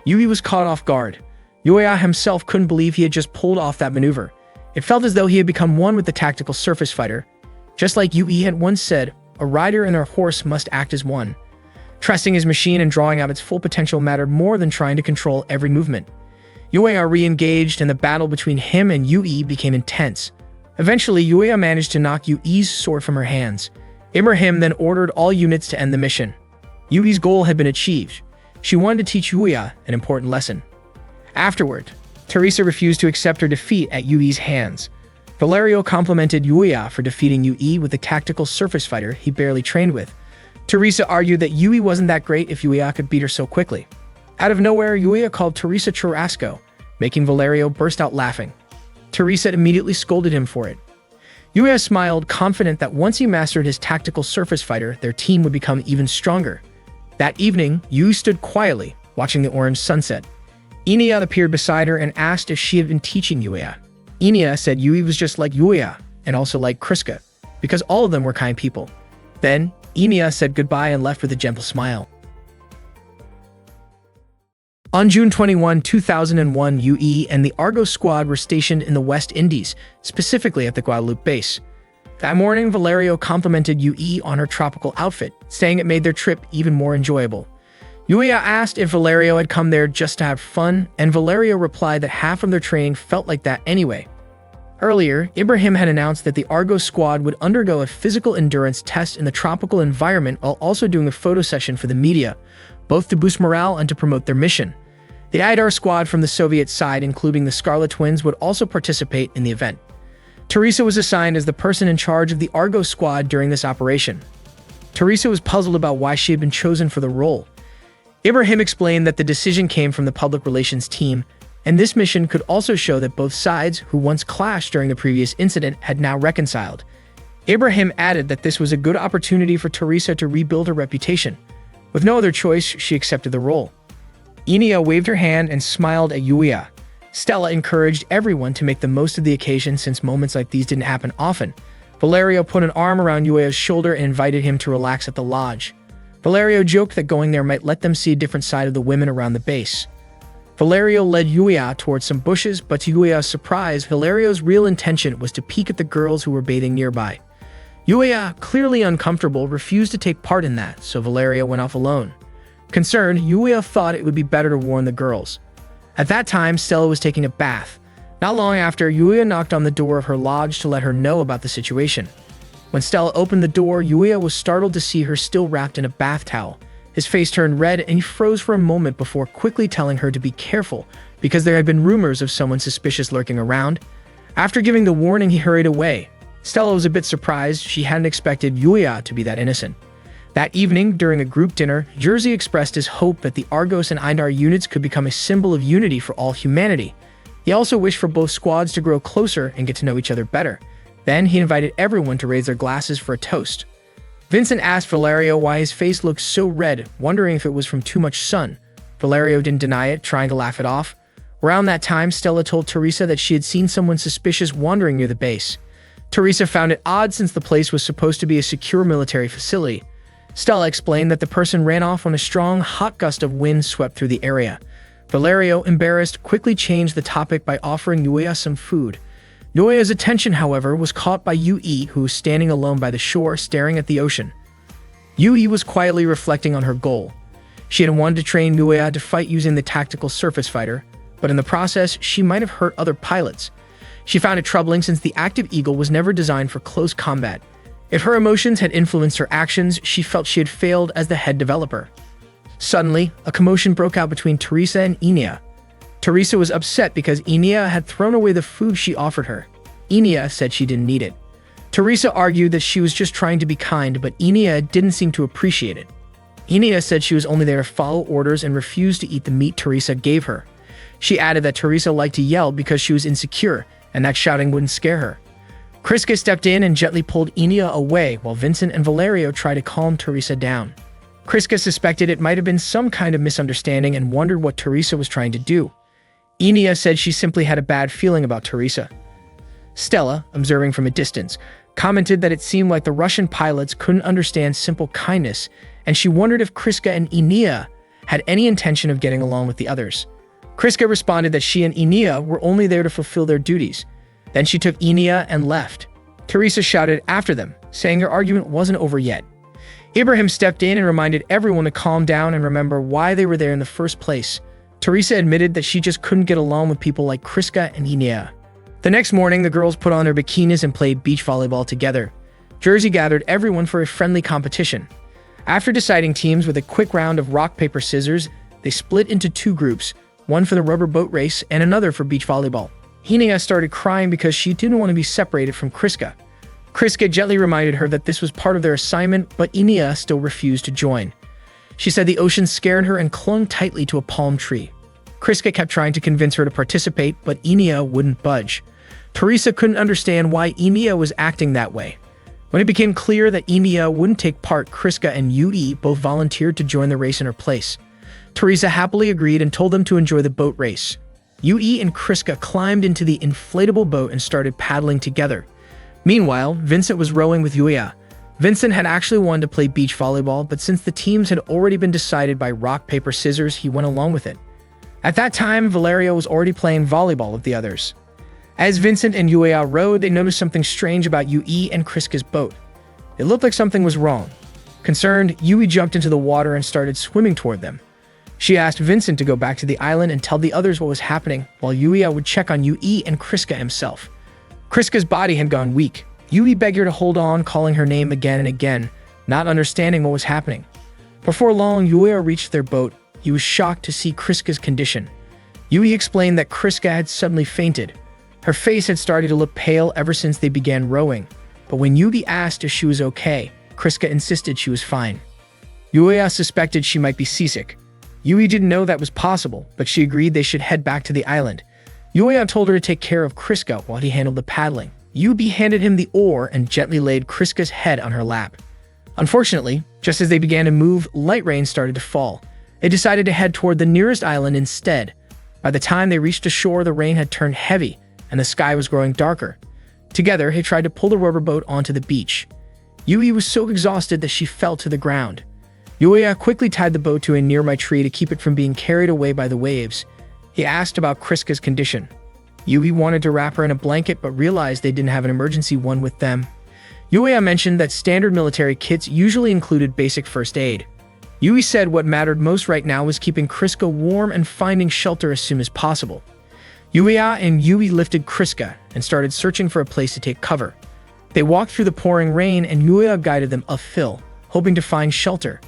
Yui was caught off guard. Yuya himself couldn't believe he had just pulled off that maneuver. It felt as though he had become one with the tactical surface fighter. Just like Yui had once said, a rider and their horse must act as one. Trusting his machine and drawing out its full potential mattered more than trying to control every movement. Yuya re-engaged, and the battle between him and Yui became intense. Eventually, Yuya managed to knock Yui's sword from her hands. Ibrahim then ordered all units to end the mission. Yui's goal had been achieved. She wanted to teach Yuya an important lesson. Afterward, Teresa refused to accept her defeat at Yui's hands. Valerio complimented Yuya for defeating Yui with the tactical surface fighter he barely trained with. Teresa argued that Yui wasn't that great if Yuya could beat her so quickly. Out of nowhere, Yuya called Teresa Churrasco, making Valerio burst out laughing. Teresa immediately scolded him for it. Yuya smiled, confident that once he mastered his tactical surface fighter, their team would become even stronger. That evening, Yui stood quietly, watching the orange sunset. Inia appeared beside her and asked if she had been teaching Yuya. Inia said Yui was just like Yuya, and also like Kriska, because all of them were kind people. Then, Inia said goodbye and left with a gentle smile. On June 21, 2001, Yui and the Argos squad were stationed in the West Indies, specifically at the Guadeloupe base. That morning, Valerio complimented Yui on her tropical outfit, saying it made their trip even more enjoyable. Yuya asked if Valerio had come there just to have fun, and Valerio replied that half of their training felt like that anyway. Earlier, Ibrahim had announced that the Argos squad would undergo a physical endurance test in the tropical environment while also doing a photo session for the media, both to boost morale and to promote their mission. The Idar squad from the Soviet side, including the Scarlet Twins, would also participate in the event. Teresa was assigned as the person in charge of the Argos squad during this operation. Teresa was puzzled about why she had been chosen for the role. Ibrahim explained that the decision came from the public relations team, and this mission could also show that both sides, who once clashed during the previous incident, had now reconciled. Ibrahim added that this was a good opportunity for Teresa to rebuild her reputation. With no other choice, she accepted the role. Enia waved her hand and smiled at Yuya. Stella encouraged everyone to make the most of the occasion since moments like these didn't happen often. Valerio put an arm around Yuya's shoulder and invited him to relax at the lodge. Valerio joked that going there might let them see a different side of the women around the base. Valerio led Yuya towards some bushes, but to Yuya's surprise, Valerio's real intention was to peek at the girls who were bathing nearby. Yuya, clearly uncomfortable, refused to take part in that, so Valerio went off alone. Concerned, Yuya thought it would be better to warn the girls. At that time, Stella was taking a bath. Not long after, Yuya knocked on the door of her lodge to let her know about the situation. When Stella opened the door, Yuya was startled to see her still wrapped in a bath towel. His face turned red and he froze for a moment before quickly telling her to be careful because there had been rumors of someone suspicious lurking around. After giving the warning, he hurried away. Stella was a bit surprised. She hadn't expected Yuya to be that innocent. That evening, during a group dinner, Jerzy expressed his hope that the Argos and Eindar units could become a symbol of unity for all humanity. He also wished for both squads to grow closer and get to know each other better. Then he invited everyone to raise their glasses for a toast. Vincent asked Valerio why his face looked so red, wondering if it was from too much sun. Valerio didn't deny it, trying to laugh it off. Around that time, Stella told Teresa that she had seen someone suspicious wandering near the base. Teresa found it odd since the place was supposed to be a secure military facility. Stella explained that the person ran off when a strong, hot gust of wind swept through the area. Valerio, embarrassed, quickly changed the topic by offering Yuya some food. Yuya's attention, however, was caught by Yui, who was standing alone by the shore, staring at the ocean. Yui was quietly reflecting on her goal. She had wanted to train Yuya to fight using the tactical surface fighter, but in the process, she might have hurt other pilots. She found it troubling since the Active Eagle was never designed for close combat. If her emotions had influenced her actions, she felt she had failed as the head developer. Suddenly, a commotion broke out between Teresa and Enia. Teresa was upset because Enia had thrown away the food she offered her. Enia said she didn't need it. Teresa argued that she was just trying to be kind, but Enia didn't seem to appreciate it. Enia said she was only there to follow orders and refused to eat the meat Teresa gave her. She added that Teresa liked to yell because she was insecure, and that shouting wouldn't scare her. Kriska stepped in and gently pulled Enia away while Vincent and Valerio tried to calm Teresa down. Kriska suspected it might have been some kind of misunderstanding and wondered what Teresa was trying to do. Enia said she simply had a bad feeling about Teresa. Stella, observing from a distance, commented that it seemed like the Russian pilots couldn't understand simple kindness, and she wondered if Kriska and Enia had any intention of getting along with the others. Kriska responded that she and Enia were only there to fulfill their duties. Then she took Enia and left. Teresa shouted after them, saying their argument wasn't over yet. Ibrahim stepped in and reminded everyone to calm down and remember why they were there in the first place. Teresa admitted that she just couldn't get along with people like Kriska and Enia. The next morning, the girls put on their bikinis and played beach volleyball together. Jerzy gathered everyone for a friendly competition. After deciding teams with a quick round of rock, paper, scissors, they split into two groups, one for the rubber boat race and another for beach volleyball. Enia started crying because she didn't want to be separated from Kriska. Kriska gently reminded her that this was part of their assignment, but Enia still refused to join. She said the ocean scared her and clung tightly to a palm tree. Kriska kept trying to convince her to participate, but Enia wouldn't budge. Teresa couldn't understand why Enia was acting that way. When it became clear that Enia wouldn't take part, Kriska and Yui both volunteered to join the race in her place. Teresa happily agreed and told them to enjoy the boat race. Yui and Kriska climbed into the inflatable boat and started paddling together. Meanwhile, Vincent was rowing with Yuya. Vincent had actually wanted to play beach volleyball, but since the teams had already been decided by rock, paper, scissors, he went along with it. At that time, Valerio was already playing volleyball with the others. As Vincent and Yuya rowed, they noticed something strange about Yui and Kriska's boat. It looked like something was wrong. Concerned, Yui jumped into the water and started swimming toward them. She asked Vincent to go back to the island and tell the others what was happening, while Yuya would check on Yui and Kriska himself. Kriska's body had gone weak. Yui begged her to hold on, calling her name again and again, not understanding what was happening. Before long, Yuya reached their boat. He was shocked to see Kriska's condition. Yui explained that Kriska had suddenly fainted. Her face had started to look pale ever since they began rowing, but when Yui asked if she was okay, Kriska insisted she was fine. Yuya suspected she might be seasick. Yui didn't know that was possible, but she agreed they should head back to the island. Yuya told her to take care of Kriska while he handled the paddling. Yui handed him the oar and gently laid Kriska's head on her lap. Unfortunately, just as they began to move, light rain started to fall. They decided to head toward the nearest island instead. By the time they reached the shore, the rain had turned heavy, and the sky was growing darker. Together, they tried to pull the rubber boat onto the beach. Yui was so exhausted that she fell to the ground. Yuya quickly tied the boat to a nearby tree to keep it from being carried away by the waves. He asked about Kriska's condition. Yui wanted to wrap her in a blanket but realized they didn't have an emergency one with them. Yuya mentioned that standard military kits usually included basic first aid. Yui said what mattered most right now was keeping Kriska warm and finding shelter as soon as possible. Yuya and Yui lifted Kriska and started searching for a place to take cover. They walked through the pouring rain and Yuya guided them uphill, hoping to find shelter.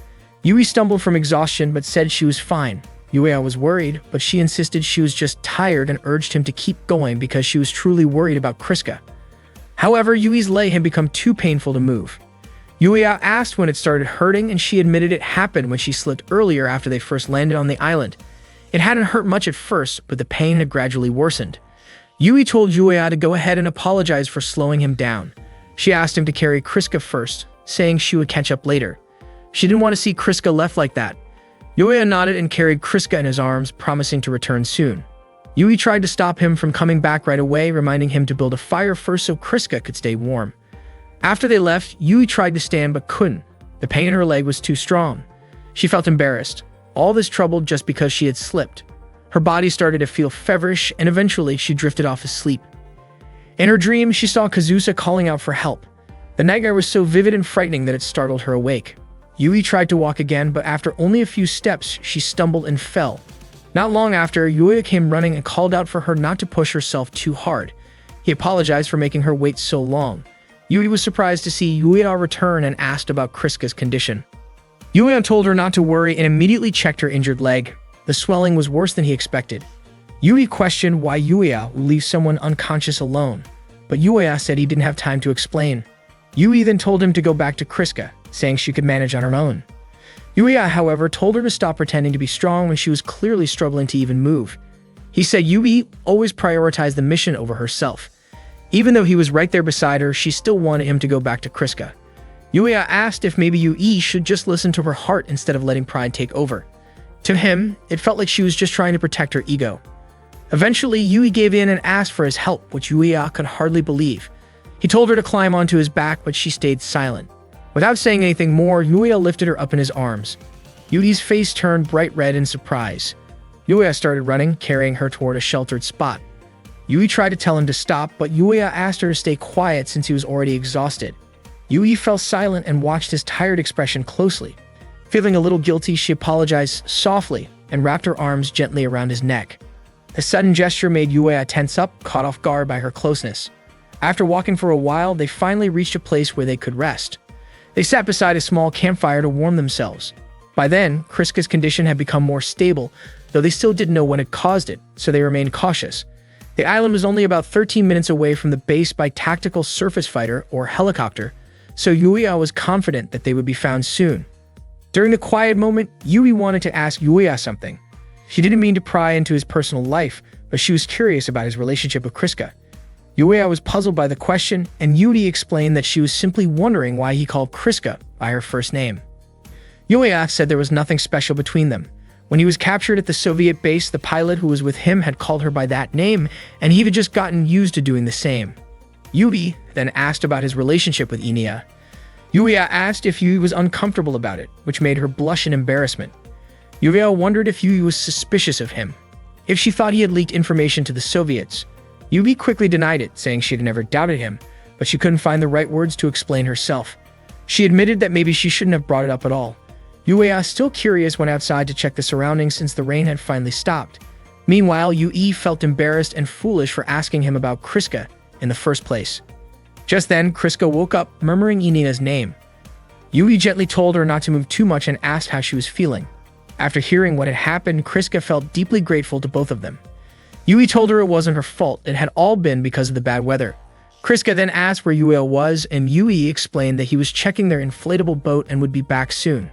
Yui stumbled from exhaustion but said she was fine. Yuya was worried, but she insisted she was just tired and urged him to keep going because she was truly worried about Kriska. However, Yui's leg had become too painful to move. Yuya asked when it started hurting and she admitted it happened when she slipped earlier after they first landed on the island. It hadn't hurt much at first, but the pain had gradually worsened. Yui told Yuya to go ahead and apologize for slowing him down. She asked him to carry Kriska first, saying she would catch up later. She didn't want to see Kriska left like that. Yuya nodded and carried Kriska in his arms, promising to return soon. Yui tried to stop him from coming back right away, reminding him to build a fire first so Kriska could stay warm. After they left, Yui tried to stand but couldn't. The pain in her leg was too strong. She felt embarrassed. All this trouble just because she had slipped. Her body started to feel feverish and eventually she drifted off asleep. In her dream, she saw Kazusa calling out for help. The nightmare was so vivid and frightening that it startled her awake. Yui tried to walk again, but after only a few steps, she stumbled and fell. Not long after, Yuya came running and called out for her not to push herself too hard. He apologized for making her wait so long. Yui was surprised to see Yuya return and asked about Kriska's condition. Yuya told her not to worry and immediately checked her injured leg. The swelling was worse than he expected. Yui questioned why Yuya would leave someone unconscious alone, but Yuya said he didn't have time to explain. Yui then told him to go back to Kriska, saying she could manage on her own. Yuya, however, told her to stop pretending to be strong when she was clearly struggling to even move. He said Yui always prioritized the mission over herself. Even though he was right there beside her, she still wanted him to go back to Kriska. Yuya asked if maybe Yui should just listen to her heart instead of letting pride take over. To him, it felt like she was just trying to protect her ego. Eventually, Yui gave in and asked for his help, which Yuya could hardly believe. He told her to climb onto his back, but she stayed silent. Without saying anything more, Yuya lifted her up in his arms. Yui's face turned bright red in surprise. Yuya started running, carrying her toward a sheltered spot. Yui tried to tell him to stop, but Yuya asked her to stay quiet since he was already exhausted. Yui fell silent and watched his tired expression closely. Feeling a little guilty, she apologized softly and wrapped her arms gently around his neck. The sudden gesture made Yuya tense up, caught off guard by her closeness. After walking for a while, they finally reached a place where they could rest. They sat beside a small campfire to warm themselves. By then, Kriska's condition had become more stable, though they still didn't know what had caused it, so they remained cautious. The island was only about 13 minutes away from the base by tactical surface fighter or helicopter, so Yuya was confident that they would be found soon. During the quiet moment, Yui wanted to ask Yuya something. She didn't mean to pry into his personal life, but she was curious about his relationship with Kriska. Yuya was puzzled by the question, and Yui explained that she was simply wondering why he called Kriska by her first name. Yuya said there was nothing special between them. When he was captured at the Soviet base, the pilot who was with him had called her by that name, and he had just gotten used to doing the same. Yui then asked about his relationship with Inia. Yuya asked if Yui was uncomfortable about it, which made her blush in embarrassment. Yuya wondered if Yui was suspicious of him, if she thought he had leaked information to the Soviets. Yui quickly denied it, saying she had never doubted him, but she couldn't find the right words to explain herself. She admitted that maybe she shouldn't have brought it up at all. Yuya, still curious, went outside to check the surroundings since the rain had finally stopped. Meanwhile, Yui felt embarrassed and foolish for asking him about Kriska in the first place. Just then, Kriska woke up, murmuring Inina's name. Yui gently told her not to move too much and asked how she was feeling. After hearing what had happened, Kriska felt deeply grateful to both of them. Yui told her it wasn't her fault, it had all been because of the bad weather. Kriska then asked where Yuya was, and Yui explained that he was checking their inflatable boat and would be back soon.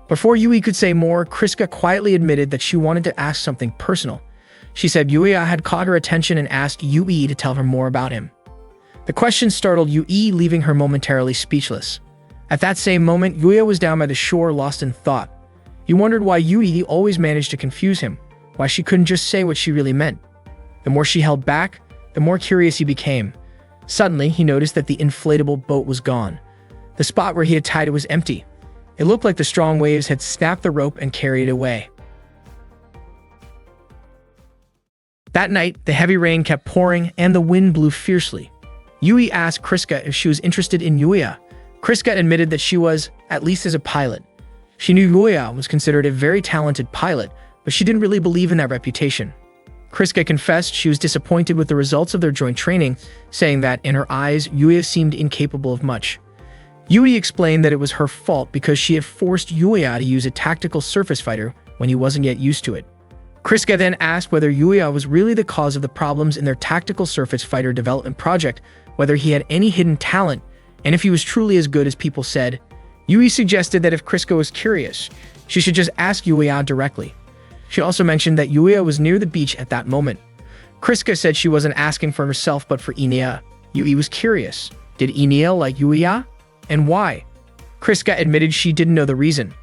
Before Yui could say more, Kriska quietly admitted that she wanted to ask something personal. She said Yuya had caught her attention and asked Yui to tell her more about him. The question startled Yui, leaving her momentarily speechless. At that same moment, Yuya was down by the shore, lost in thought. He wondered why Yui always managed to confuse him, why she couldn't just say what she really meant. The more she held back, the more curious he became. Suddenly, he noticed that the inflatable boat was gone. The spot where he had tied it was empty. It looked like the strong waves had snapped the rope and carried it away. That night, the heavy rain kept pouring and the wind blew fiercely. Yui asked Kriska if she was interested in Yuya. Kriska admitted that she was, at least as a pilot. She knew Yuya was considered a very talented pilot, but she didn't really believe in that reputation. Kriska confessed she was disappointed with the results of their joint training, saying that, in her eyes, Yuya seemed incapable of much. Yui explained that it was her fault because she had forced Yuya to use a tactical surface fighter when he wasn't yet used to it. Kriska then asked whether Yuya was really the cause of the problems in their tactical surface fighter development project, whether he had any hidden talent, and if he was truly as good as people said. Yui suggested that if Kriska was curious, she should just ask Yuya directly. She also mentioned that Yuya was near the beach at that moment. Kriska said she wasn't asking for herself but for Inia. Yui was curious. Did Inia like Yuya? And why? Kriska admitted she didn't know the reason.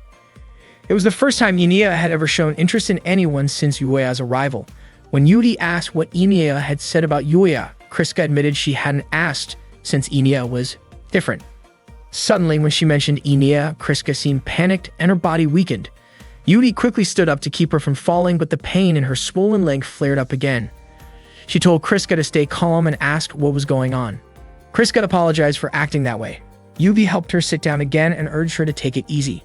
It was the first time Inia had ever shown interest in anyone since Yuya's arrival. When Yuri asked what Inia had said about Yuya, Kriska admitted she hadn't asked since Inia was different. Suddenly, when she mentioned Inia, Kriska seemed panicked and her body weakened. Yuri quickly stood up to keep her from falling, but the pain in her swollen leg flared up again. She told Kriska to stay calm and asked what was going on. Kriska apologized for acting that way. Yui helped her sit down again and urged her to take it easy.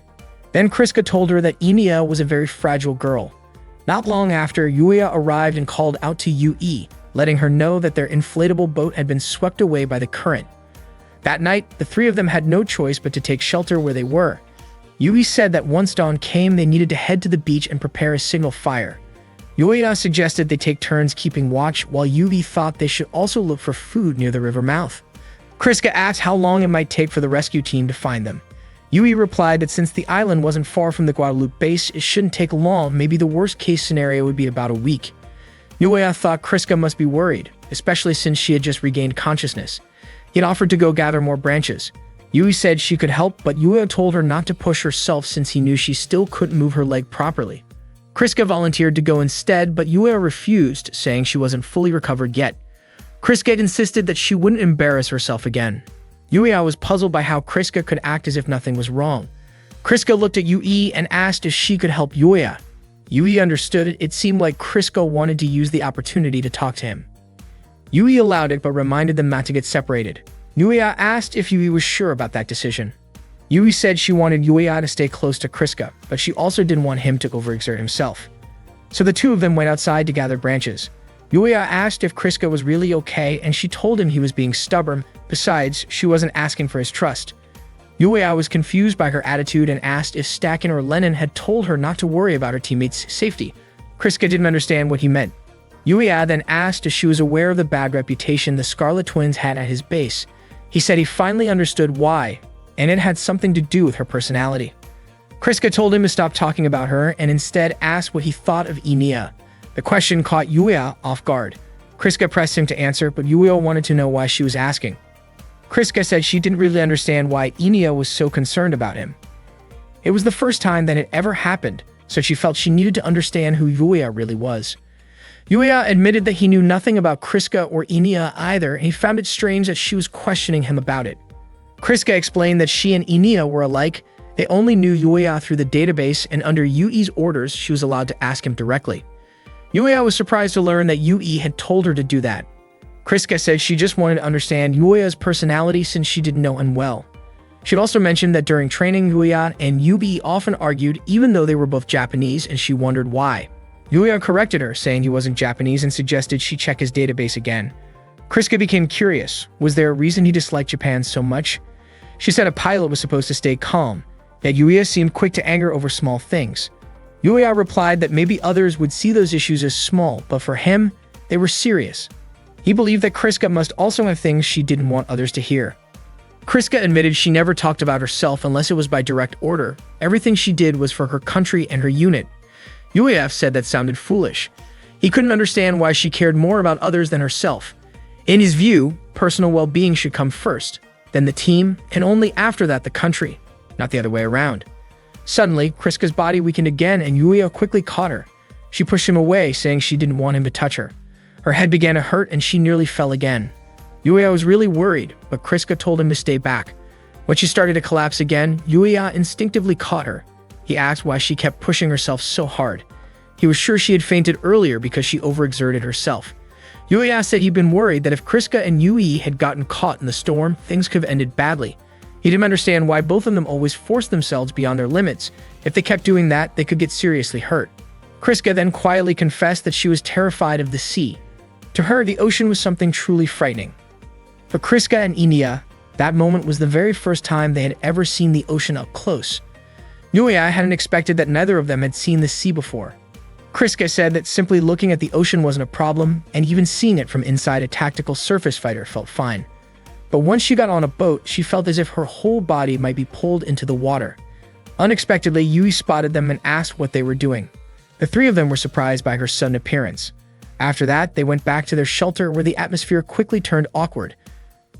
Then Kriska told her that Inia was a very fragile girl. Not long after, Yuya arrived and called out to Yui, letting her know that their inflatable boat had been swept away by the current. That night, the three of them had no choice but to take shelter where they were. Yui said that once dawn came, they needed to head to the beach and prepare a signal fire. Yuya suggested they take turns keeping watch, while Yui thought they should also look for food near the river mouth. Kriska asked how long it might take for the rescue team to find them. Yui replied that since the island wasn't far from the Guadalupe base, it shouldn't take long. Maybe the worst-case scenario would be about a week. Yuya thought Kriska must be worried, especially since she had just regained consciousness. He had offered to go gather more branches. Yui said she could help, but Yuya told her not to push herself since he knew she still couldn't move her leg properly. Kriska volunteered to go instead, but Yuya refused, saying she wasn't fully recovered yet. Kriska insisted that she wouldn't embarrass herself again. Yuya was puzzled by how Kriska could act as if nothing was wrong. Kriska looked at Yui and asked if she could help Yuya. Yui understood it. It seemed like Kriska wanted to use the opportunity to talk to him. Yui allowed it but reminded them not to get separated. Yuya asked if Yui was sure about that decision. Yui said she wanted Yuya to stay close to Kriska, but she also didn't want him to overexert himself. So the two of them went outside to gather branches. Yuya asked if Kriska was really okay, and she told him he was being stubborn. Besides, she wasn't asking for his trust. Yuya was confused by her attitude and asked if Stakin or Lennon had told her not to worry about her teammates' safety. Kriska didn't understand what he meant. Yuya then asked if she was aware of the bad reputation the Scarlet Twins had at his base. He said he finally understood why, and it had something to do with her personality. Kriska told him to stop talking about her and instead asked what he thought of Inia. The question caught Yuya off guard. Kriska pressed him to answer, but Yuya wanted to know why she was asking. Kriska said she didn't really understand why Inia was so concerned about him. It was the first time that it ever happened, so she felt she needed to understand who Yuya really was. Yuya admitted that he knew nothing about Kriska or Inia either, and he found it strange that she was questioning him about it. Kriska explained that she and Inia were alike. They only knew Yuya through the database, and under Yui's orders, she was allowed to ask him directly. Yuya was surprised to learn that Yui had told her to do that. Kriska said she just wanted to understand Yuya's personality since she didn't know him well. She'd also mentioned that during training, Yuya and Yui often argued even though they were both Japanese, and she wondered why. Yuya corrected her, saying he wasn't Japanese, and suggested she check his database again. Kriska became curious. Was there a reason he disliked Japan so much? She said a pilot was supposed to stay calm, yet Yuya seemed quick to anger over small things. Yuya replied that maybe others would see those issues as small, but for him, they were serious. He believed that Kriska must also have things she didn't want others to hear. Kriska admitted she never talked about herself unless it was by direct order. Everything she did was for her country and her unit. Yueya said that sounded foolish. He couldn't understand why she cared more about others than herself. In his view, personal well-being should come first, then the team, and only after that the country, not the other way around. Suddenly, Kriska's body weakened again and Yueya quickly caught her. She pushed him away, saying she didn't want him to touch her. Her head began to hurt and she nearly fell again. Yueya was really worried, but Kriska told him to stay back. When she started to collapse again, Yueya instinctively caught her. He asked why she kept pushing herself so hard. He was sure she had fainted earlier because she overexerted herself. Yueya said he'd been worried that if Kriska and Yui had gotten caught in the storm, things could have ended badly. He didn't understand why both of them always forced themselves beyond their limits. If they kept doing that, they could get seriously hurt. Kriska then quietly confessed that she was terrified of the sea. To her, the ocean was something truly frightening. For Kriska and Inia, that moment was the very first time they had ever seen the ocean up close. Yueya hadn't expected that neither of them had seen the sea before. Kriska said that simply looking at the ocean wasn't a problem, and even seeing it from inside a tactical surface fighter felt fine. But once she got on a boat, she felt as if her whole body might be pulled into the water. Unexpectedly, Yui spotted them and asked what they were doing. The three of them were surprised by her sudden appearance. After that, they went back to their shelter where the atmosphere quickly turned awkward.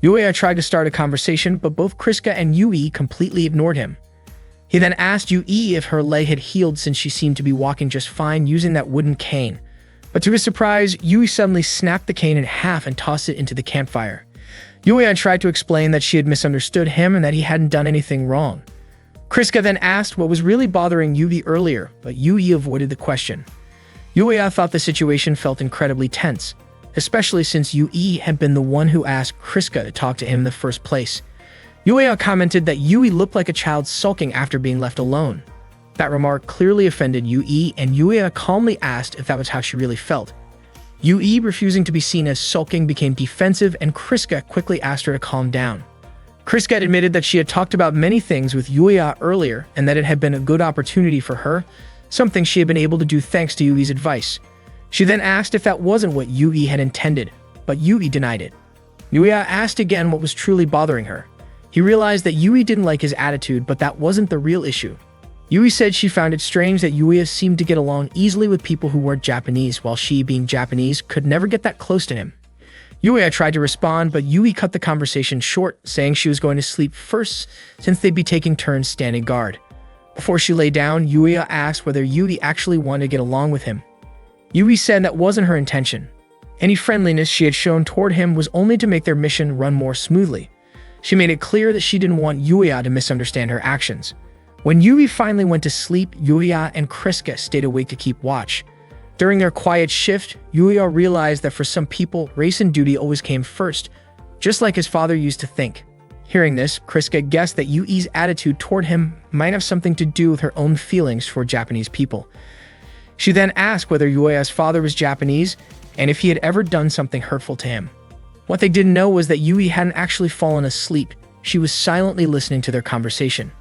Yueya tried to start a conversation, but both Kriska and Yui completely ignored him. He then asked Yui if her leg had healed since she seemed to be walking just fine using that wooden cane. But to his surprise, Yui suddenly snapped the cane in half and tossed it into the campfire. Yueya tried to explain that she had misunderstood him and that he hadn't done anything wrong. Kriska then asked what was really bothering Yui earlier, but Yui avoided the question. Yueya thought the situation felt incredibly tense, especially since Yui had been the one who asked Kriska to talk to him in the first place. Yueya commented that Yui looked like a child sulking after being left alone. That remark clearly offended Yui, and Yueya calmly asked if that was how she really felt. Yui, refusing to be seen as sulking, became defensive, and Kriska quickly asked her to calm down. Kriska admitted that she had talked about many things with Yueya earlier and that it had been a good opportunity for her, something she had been able to do thanks to Yui's advice. She then asked if that wasn't what Yui had intended, but Yui denied it. Yueya asked again what was truly bothering her. He realized that Yui didn't like his attitude, but that wasn't the real issue. Yui said she found it strange that Yueya seemed to get along easily with people who weren't Japanese, while she, being Japanese, could never get that close to him. Yueya tried to respond, but Yui cut the conversation short, saying she was going to sleep first since they'd be taking turns standing guard. Before she lay down, Yueya asked whether Yui actually wanted to get along with him. Yui said that wasn't her intention. Any friendliness she had shown toward him was only to make their mission run more smoothly. She made it clear that she didn't want Yueya to misunderstand her actions. When Yui finally went to sleep, Yueya and Kriska stayed awake to keep watch. During their quiet shift, Yueya realized that for some people, race and duty always came first, just like his father used to think. Hearing this, Kriska guessed that Yui's attitude toward him might have something to do with her own feelings for Japanese people. She then asked whether Yueya's father was Japanese and if he had ever done something hurtful to him. What they didn't know was that Yui hadn't actually fallen asleep. She was silently listening to their conversation.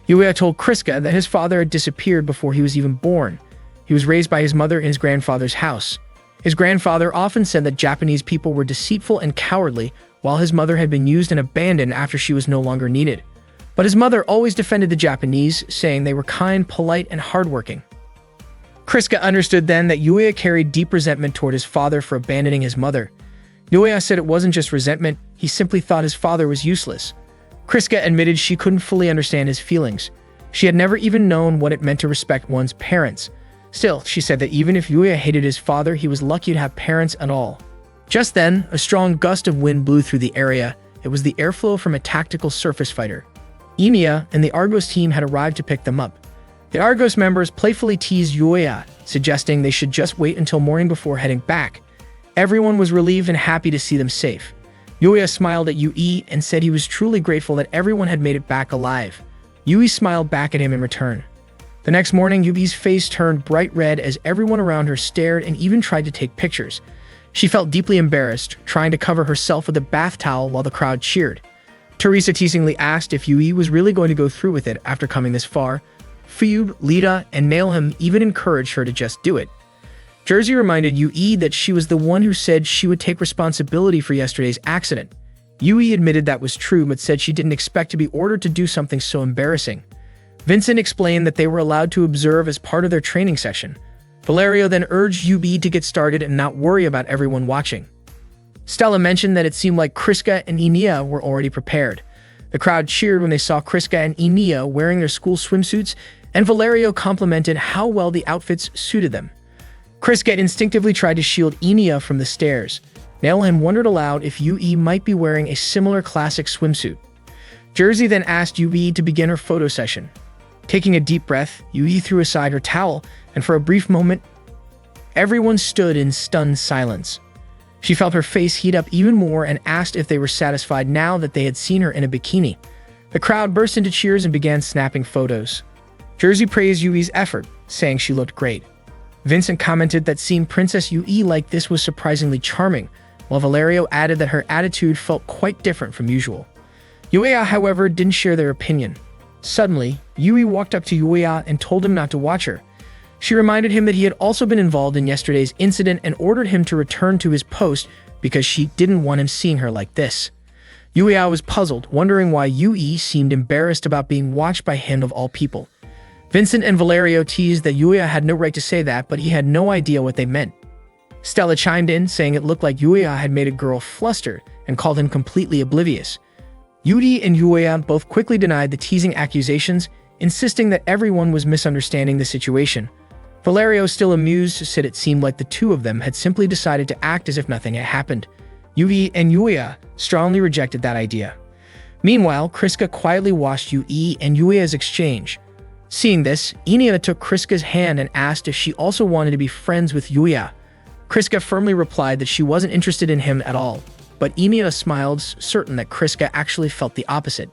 Yueya told Kriska that his father had disappeared before he was even born. He was raised by his mother in his grandfather's house. His grandfather often said that Japanese people were deceitful and cowardly, while his mother had been used and abandoned after she was no longer needed. But his mother always defended the Japanese, saying they were kind, polite, and hardworking. Kriska understood then that Yueya carried deep resentment toward his father for abandoning his mother. Yueya said it wasn't just resentment, he simply thought his father was useless. Kriska admitted she couldn't fully understand his feelings. She had never even known what it meant to respect one's parents. Still, she said that even if Yueya hated his father, he was lucky to have parents at all. Just then, a strong gust of wind blew through the area. It was the airflow from a tactical surface fighter. Emiya and the Argos team had arrived to pick them up. The Argos members playfully teased Yueya, suggesting they should just wait until morning before heading back. Everyone was relieved and happy to see them safe. Yueya smiled at Yui and said he was truly grateful that everyone had made it back alive. Yui smiled back at him in return. The next morning, Yui's face turned bright red as everyone around her stared and even tried to take pictures. She felt deeply embarrassed, trying to cover herself with a bath towel while the crowd cheered. Teresa teasingly asked if Yui was really going to go through with it after coming this far. Fuyub, Lita, and Nailham even encouraged her to just do it. Jersey reminded Yui that she was the one who said she would take responsibility for yesterday's accident. Yui admitted that was true, but said she didn't expect to be ordered to do something so embarrassing. Vincent explained that they were allowed to observe as part of their training session. Valerio then urged Yui to get started and not worry about everyone watching. Stella mentioned that it seemed like Kriska and Enia were already prepared. The crowd cheered when they saw Kriska and Enia wearing their school swimsuits, and Valerio complimented how well the outfits suited them. Kriska instinctively tried to shield Enia from the stairs. Nailheim wondered aloud if Yui might be wearing a similar classic swimsuit. Jersey then asked Yui to begin her photo session. Taking a deep breath, Yui threw aside her towel, and for a brief moment, everyone stood in stunned silence. She felt her face heat up even more and asked if they were satisfied now that they had seen her in a bikini. The crowd burst into cheers and began snapping photos. Jersey praised Yui's effort, saying she looked great. Vincent commented that seeing Princess Yui like this was surprisingly charming, while Valerio added that her attitude felt quite different from usual. Yuya, however, didn't share their opinion. Suddenly, Yui walked up to Yuya and told him not to watch her. She reminded him that he had also been involved in yesterday's incident and ordered him to return to his post because she didn't want him seeing her like this. Yuya was puzzled, wondering why Yui seemed embarrassed about being watched by him of all people. Vincent and Valerio teased that Yuya had no right to say that, but he had no idea what they meant. Stella chimed in, saying it looked like Yuya had made a girl flustered and called him completely oblivious. Yuri and Yuya both quickly denied the teasing accusations, insisting that everyone was misunderstanding the situation. Valerio, still amused, said it seemed like the two of them had simply decided to act as if nothing had happened. Yui and Yuya strongly rejected that idea. Meanwhile, Kriska quietly watched Yui and Yuya's exchange. Seeing this, Enia took Kriska's hand and asked if she also wanted to be friends with Yuya. Kriska firmly replied that she wasn't interested in him at all, but Enia smiled, certain that Kriska actually felt the opposite.